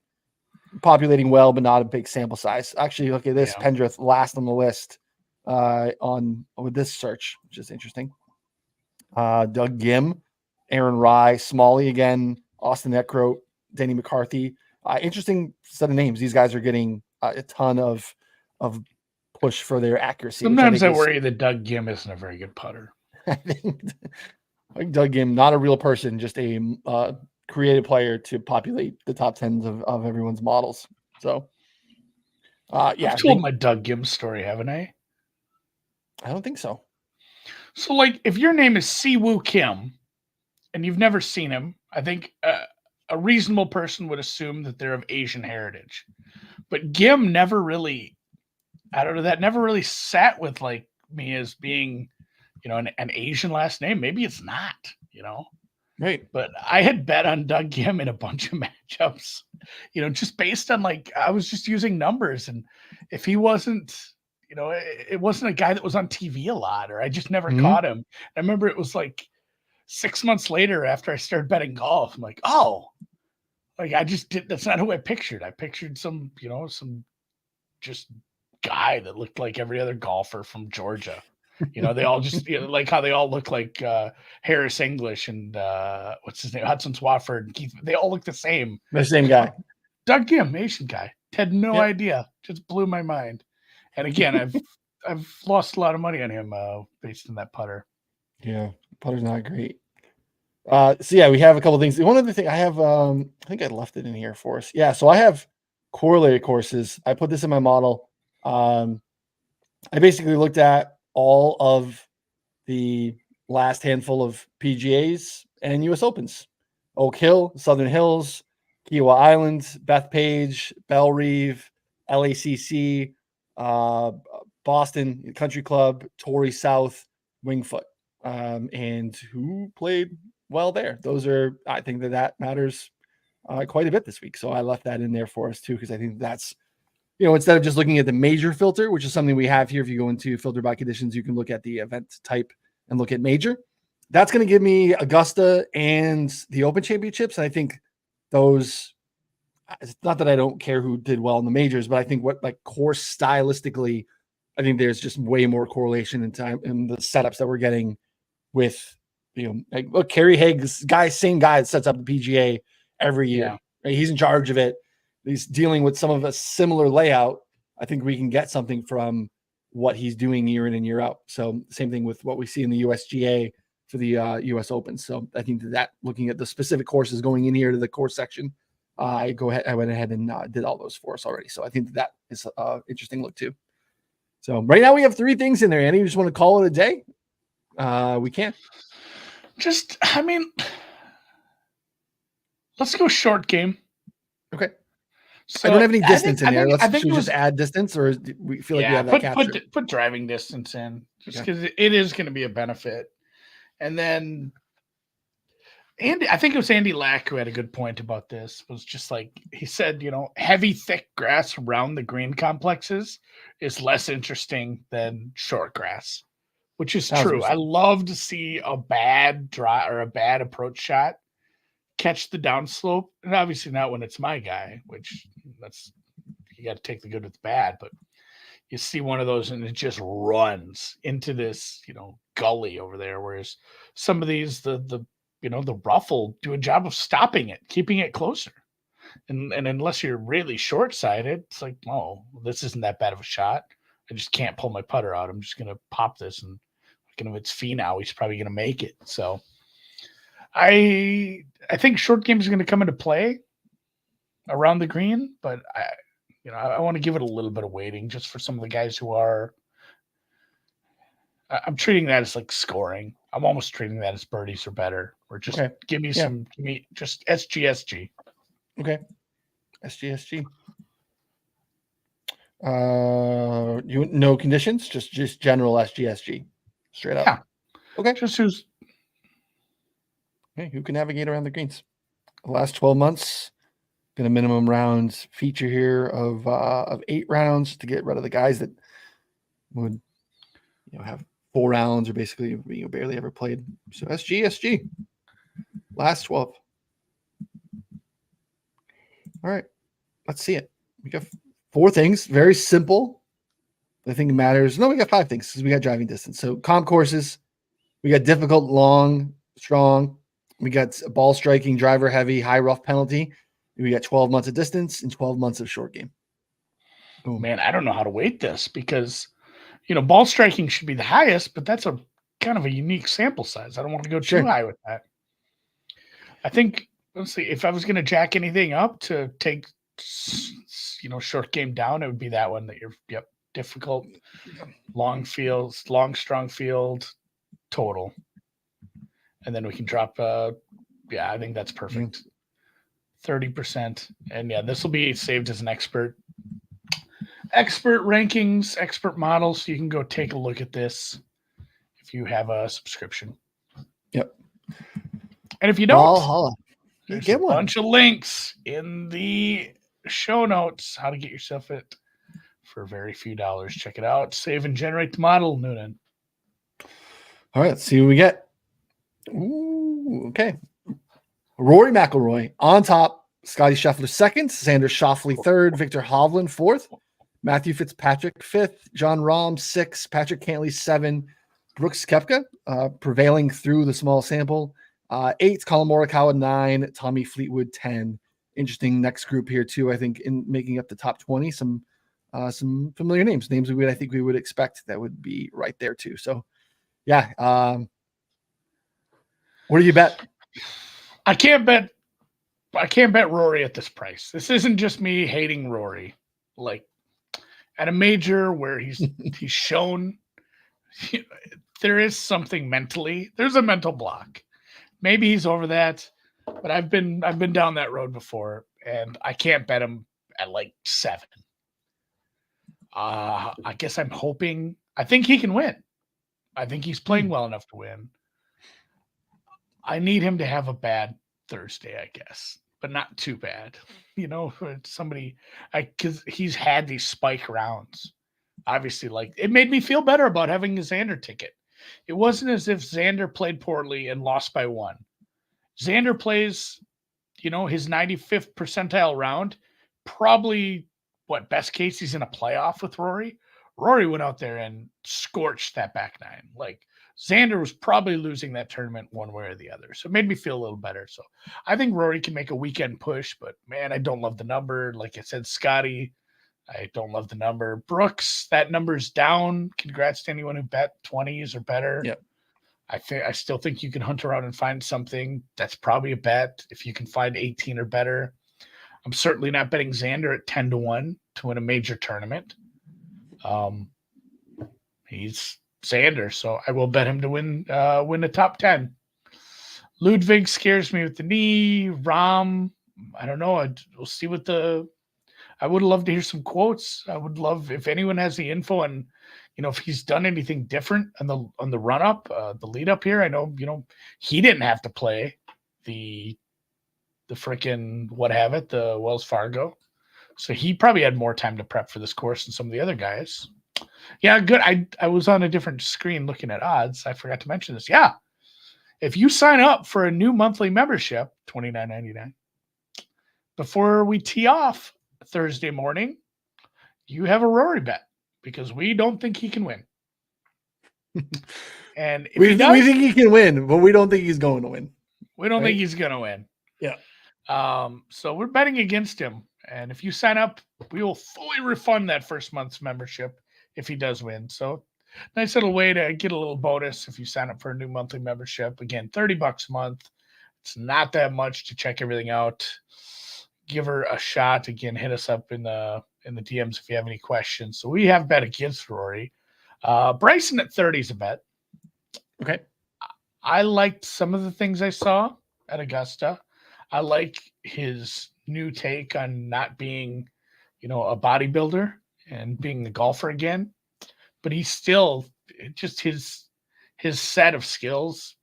populating well, but not a big sample size. Actually, look at this. Yeah. Pendrith last on the list with this search, which is interesting. Doug Gim, Aaron Rye, Smalley again, Austin Eckroat, Denny McCarthy. Interesting set of names. These guys are getting a ton of push for their accuracy. Sometimes I worry that Doug Gim isn't a very good putter. I think Doug Gim, not a real person, just a creative player to populate the top tens of everyone's models. So, yeah. I've told my Doug Gim story, haven't I? I don't think so. So, like, if your name is Siwoo Kim and you've never seen him, I think a reasonable person would assume that they're of Asian heritage. But Gim never really, I don't know, that never really sat with like me as being, an Asian last name. Maybe it's not, Right. But I had bet on Doug Gim in a bunch of matchups, just based on I was just using numbers. And if he wasn't, it wasn't a guy that was on TV a lot, or I just never caught him. I remember it was like 6 months later after I started betting golf. I'm like, oh, I just did. That's not who I pictured. I pictured some just guy that looked like every other golfer from Georgia. They all just like how they all look like Harris English and what's his name, Hudson Swafford and Keith. They all look the same. The same guy. Doug Gim, Asian guy. Had no idea. Just blew my mind. And again, I've lost a lot of money on him based on that putter. Yeah, putter's not great. So yeah, we have a couple of things. One other thing I have, I think I left it in here for us. Yeah, so I have correlated courses. I put this in my model. I basically looked at all of the last handful of PGAs and US Opens. Oak Hill, Southern Hills, Kiowa Island, Bethpage, Belle Reve, LACC, Boston Country Club, Torrey South, Wingfoot, and who played well there. I think that matters quite a bit this week. So I left that in there for us too, because I think that's, instead of just looking at the major filter, which is something we have here. If you go into filter by conditions, you can look at the event type and look at major. That's going to give me Augusta and the Open Championships. And I think those, it's not that I don't care who did well in the majors, but I think course stylistically, I think there's just way more correlation in time in the setups that we're getting with, look, Kerry Haig's same guy that sets up the PGA every year. Yeah. Right? He's in charge of it. He's dealing with some of a similar layout. I think we can get something from what he's doing year in and year out. So same thing with what we see in the USGA for the US Open. So I think that looking at the specific courses going in here to the course section, I went ahead and did all those for us already. So I think that is an interesting look too. So right now we have 3 things in there. Andy, you just want to call it a day? We can. Let's go short game. Okay. So I don't have any distance in there. Should we just add distance, or do we feel like we have that captured? Put driving distance in, just because it is going to be a benefit. And then I think it was Andy Lack who had a good point about this. Was just like he said, heavy, thick grass around the green complexes is less interesting than short grass, which is true. I love to see a bad draw or a bad approach shot catch the downslope, and obviously not when it's my guy, which you got to take the good with the bad, but you see one of those and it just runs into this, gully over there. Whereas some of these, the rough will do a job of stopping it, keeping it closer. And unless you're really short-sighted, it's like, oh, this isn't that bad of a shot. I just can't pull my putter out. I'm just going to pop this, and if it's Finau, he's probably going to make it. So I think short game is going to come into play around the green, but I want to give it a little bit of weighting just for some of the guys who are. I'm treating that as like scoring. I'm almost treating that as birdies or better. Or just give me just SGSG. Okay. SGSG. No conditions, just general SGSG. Straight up. Yeah. Okay. Just who's who can navigate around the greens. The last 12 months, been a minimum rounds feature here of 8 rounds to get rid of the guys that would have 4 rounds or basically barely ever played. So SG. Last 12. All right. Let's see it. We got 4 things. Very simple. I think it matters. No, we got 5 things because we got driving distance. So comp courses, we got difficult, long, strong. We got ball striking, driver heavy, high rough penalty. We got 12 months of distance and 12 months of short game. Boom. Man, I don't know how to weight this because, ball striking should be the highest, but that's a kind of a unique sample size. I don't want to go too high with that. I think, let's see, if I was going to jack anything up to take, short game down, it would be that one that you're, difficult, long fields, long, strong field, total. And then we can drop, I think that's perfect. 30%. And this will be saved as an expert rankings, expert models. So you can go take a look at this if you have a subscription. Yep. And if you don't, there's get a bunch of links in the show notes how to get yourself it for very few dollars. Check it out. Save and generate the model, Noonan. All right, let's see what we get. Ooh, okay. Rory McIlroy on top, Scotty Scheffler second, Xander Schauffele third, Victor Hovland fourth, Matthew Fitzpatrick fifth, John Rahm sixth, Patrick Cantley 7, Brooks Koepka prevailing through the small sample 8, Colin Morikawa 9, Tommy Fleetwood 10. Interesting next group here too. I think in making up the top 20, some familiar names I think we would expect that would be right there too. So yeah, what do you bet? I can't bet Rory at this price. This isn't just me hating Rory. Like at a major where he's shown there is something mentally. There's a mental block. Maybe he's over that, but I've been down that road before, and I can't bet him at like 7. I guess I'm hoping. I think he can win. I think he's playing well enough to win. I need him to have a bad Thursday, I guess, but not too bad. Because he's had these spike rounds. Obviously, like it made me feel better about having a Xander ticket. It wasn't as if Xander played poorly and lost by 1. Xander plays, his 95th percentile round. Probably, best case he's in a playoff with Rory. Rory went out there and scorched that back 9. Like Xander was probably losing that tournament one way or the other. So it made me feel a little better. So I think Rory can make a weekend push, but man, I don't love the number. Like I said, Scotty, I don't love the number. Brooks, that number's down. Congrats to anyone who bet 20s or better. Yep. I still think you can hunt around and find something. That's probably a bet if you can find 18 or better. I'm certainly not betting Xander at 10-1 to win a major tournament. He's Xander, so I will bet him to win the top 10. Ludwig scares me with the knee. Rahm, I don't know. We'll see what I would love to hear some quotes. I would love if anyone has the info and if he's done anything different on the run up, the lead up here. I know he didn't have to play the freaking the Wells Fargo, so he probably had more time to prep for this course than some of the other guys. Yeah, good. I was on a different screen looking at odds. I forgot to mention this. Yeah, if you sign up for a new monthly membership, $29.99, before we tee off Thursday morning, you have a Rory bet because we don't think he can win. And we think he can win, but we don't think he's going to win. We don't think he's going to win. Yeah. So we're betting against him. And if you sign up, we will fully refund that first month's membership if he does win. So nice little way to get a little bonus if you sign up for a new monthly membership. Again, $30 a month. It's not that much to check everything out. Give her a shot. Again, hit us up in the DMs if you have any questions. So we have bet against Rory. Bryson at 30 is a bet. Okay. I liked some of the things I saw at Augusta. I like his new take on not being, a bodybuilder and being a golfer again. But he's still just his set of skills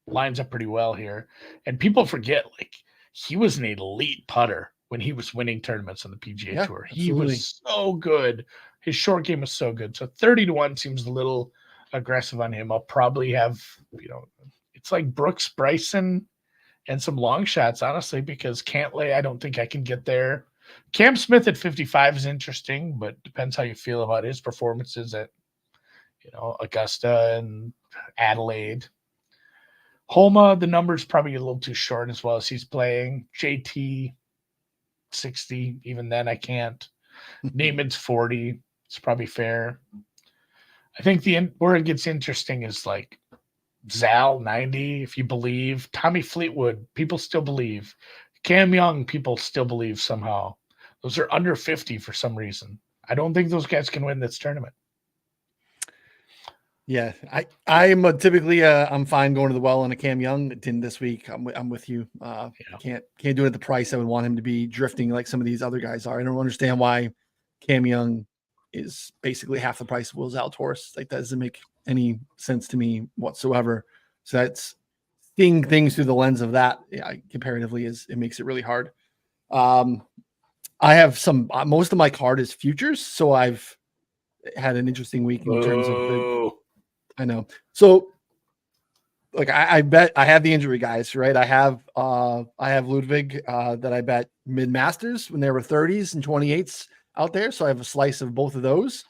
lines up pretty well here. And people forget, like, he was an elite putter when he was winning tournaments on the PGA Tour. He absolutely. was so good. His short game was so good. So 30-1 seems a little aggressive on him. I'll probably have, it's like Brooks, Bryson, and some long shots, honestly, because Cantlay, I don't think I can get there. Cam Smith at 55 is interesting, but depends how you feel about his performances at, Augusta and Adelaide. Homa, the number's probably a little too short as well as he's playing. JT, 60. Even then, I can't. Neiman's 40. It's probably fair. I think where it gets interesting is like Zal, 90, if you believe. Tommy Fleetwood, people still believe. Cam Young, people still believe somehow. Those are under 50 for some reason. I don't think those guys can win this tournament. Yeah, I'm typically I'm fine going to the well on a Cam Young. Didn't this week. I'm with you. Can't do it at the price I would want him to be drifting like some of these other guys are. I don't understand why Cam Young is basically half the price of Will Zalatoris. Like, that doesn't make any sense to me whatsoever. So that's seeing things through the lens of that. Yeah, comparatively, it makes it really hard. I have most of my card is futures, so I've had an interesting week in terms of I know. So, like, I bet I have the injury guys, right? I have Ludwig that I bet mid-Masters when there were 30s and 28s out there. So I have a slice of both of those.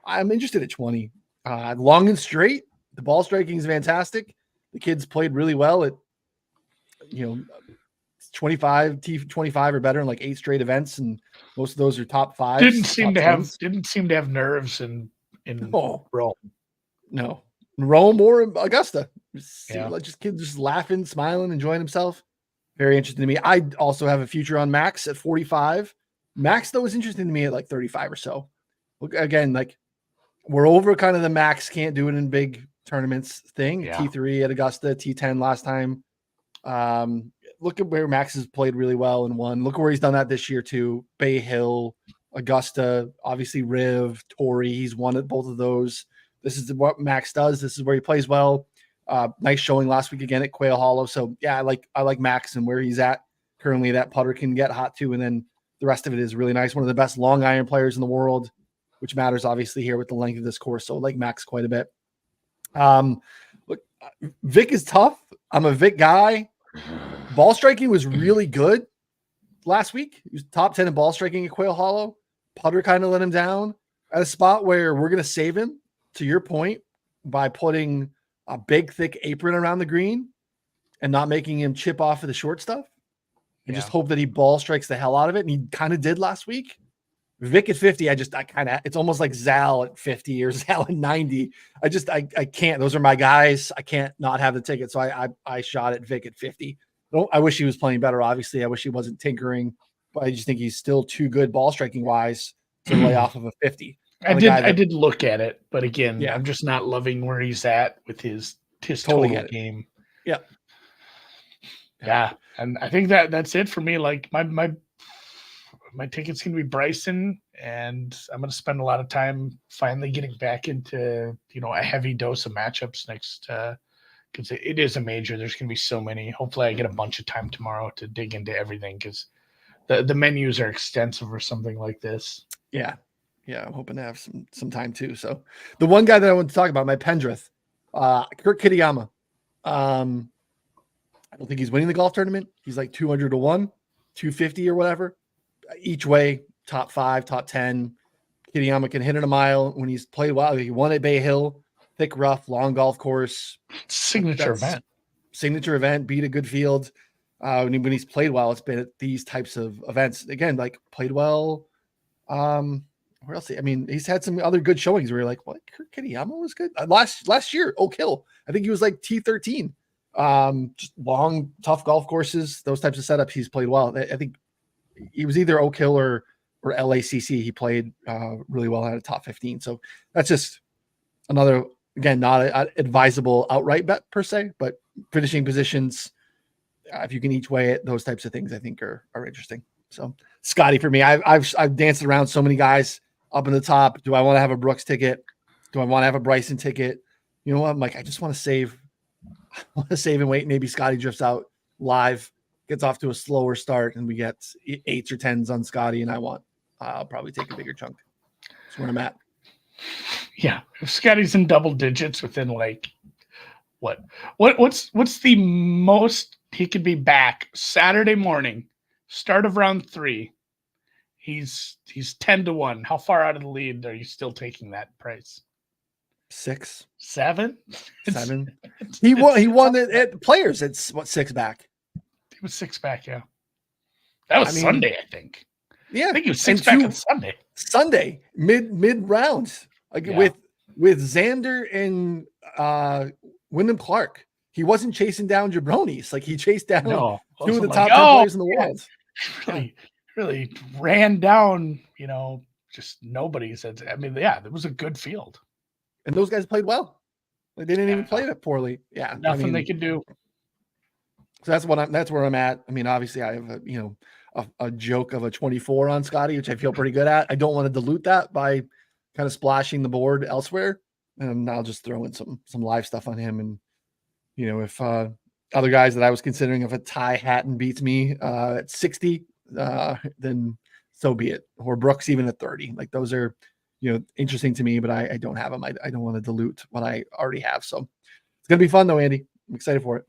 I'm interested at 20. Long and straight. The ball striking is fantastic. The kids played really well at 25 T25 or better in like 8 straight events, and most of those are top 5s. Didn't seem to have nerves in Rome. No. Rome or Augusta. Just kids just laughing, smiling, enjoying himself. Very interesting to me. I also have a future on Max at 45. Max, though, is interesting to me at like 35 or so. Look, again, like, we're over kind of the Max can't do it in big tournaments thing. Yeah. T3 at Augusta, T10 last time. Look at where Max has played really well and won. Look at where he's done that this year too. Bay Hill, Augusta, obviously Riv, Torrey. He's won at both of those. This is what Max does. This is where he plays well. Nice showing last week again at Quail Hollow. So yeah, I like Max and where he's at currently. That putter can get hot too, and then the rest of it is really nice. One of the best long iron players in the world, which matters obviously here with the length of this course. So I like Max quite a bit. Look, Vic is tough. I'm a Vic guy. Ball striking was really good last week. He was top 10 in ball striking at Quail Hollow. Putter kind of let him down at a spot where we're going to save him, to your point, by putting a big, thick apron around the green and not making him chip off of the short stuff. And just hope that he ball strikes the hell out of it. And he kind of did last week. Vic at 50, it's almost like Zal at 50 or Zal at 90. I can't. Those are my guys. I can't not have the ticket. So I shot at Vic at 50. I wish he was playing better. Obviously, I wish he wasn't tinkering, but I just think he's still too good ball striking wise to lay off of a 50. I did look at it, but again, I'm just not loving where he's at with his total game. Yeah. Yeah. And I think that's it for me. Like my ticket's going to be Bryson, and I'm going to spend a lot of time finally getting back into, a heavy dose of matchups next, because it is a major. There's going to be so many. Hopefully I get a bunch of time tomorrow to dig into everything, because the menus are extensive or something like this. Yeah. Yeah. I'm hoping to have some time too. So the one guy that I want to talk about, my Pendrith, Kurt Kitayama. I don't think he's winning the golf tournament. He's like 200 to 1, 250 or whatever. Each way, top 5, top 10. Kitayama can hit it a mile when he's played well. He won at Bay Hill, thick, rough, long golf course. Signature event, beat a good field. When he's played well, it's been at these types of events. Again, like, played well. Where else? I mean, he's had some other good showings where you're like, what? Kurt Kitayama was good. Last year, Oak Hill. I think he was like T13. Just long, tough golf courses, those types of setups, he's played well. I think he was either Oak Hill or LACC. He played really well at a top 15. So that's just another, again, not an advisable outright bet per se, but finishing positions. If you can each weigh it, those types of things I think are interesting. So Scotty for me, I've danced around so many guys up in the top. Do I want to have a Brooks ticket? Do I want to have a Bryson ticket? You know what? I'm like, I just want to save. I want to save and wait. Maybe Scotty drifts out live, gets off to a slower start, and we get 8s or 10s on Scotty. And I'll probably take a bigger chunk. That's where I'm at. Yeah, if Scotty's in double digits within like what's the most he could be back Saturday morning, start of round 3. He's 10-1. How far out of the lead are you still taking that price? 6, 7. He won it at Players. It's 6 back. He was 6 back. Yeah, that was Sunday, I think. Yeah, I think he was 6 back on Sunday. Sunday mid rounds, with Xander and Wyndham Clark. He wasn't chasing down jabronis. Like he chased down 2 of the top 10 players in the world. Really ran down, just nobody said. I mean, it was a good field. And those guys played well. Like they didn't even play that poorly. Yeah. Nothing they could do. So that's where I'm at. I mean, obviously I have a joke of a 24 on Scotty, which I feel pretty good at. I don't want to dilute that by kind of splashing the board elsewhere. And I'll just throw in some live stuff on him. And, if other guys that I was considering, if a Ty Hatton beats me at 60, then so be it. Or Brooks even at 30. Like those are, interesting to me, but I don't have them. I don't want to dilute what I already have. So it's going to be fun though, Andy. I'm excited for it.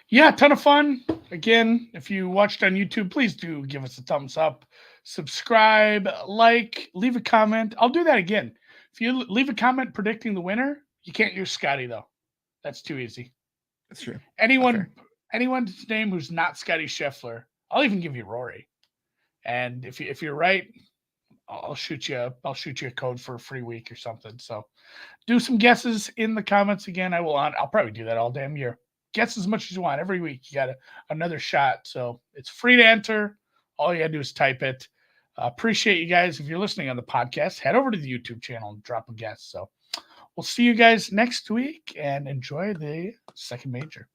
Yeah, a ton of fun. Again, if you watched on YouTube, please do give us a thumbs up, subscribe, like, leave a comment. I'll do that again. If you leave a comment predicting the winner, you can't use Scotty though. That's too easy. That's true. Anyone's name who's not Scotty Scheffler, I'll even give you Rory. And if you're right, I'll shoot you a code for a free week or something. So do some guesses in the comments again. I'll probably do that all damn year. Guess as much as you want every week. You got another shot. So it's free to enter. All you got to do is type it. Appreciate you guys. If you're listening on the podcast, head over to the YouTube channel and drop a guess. So we'll see you guys next week and enjoy the second major.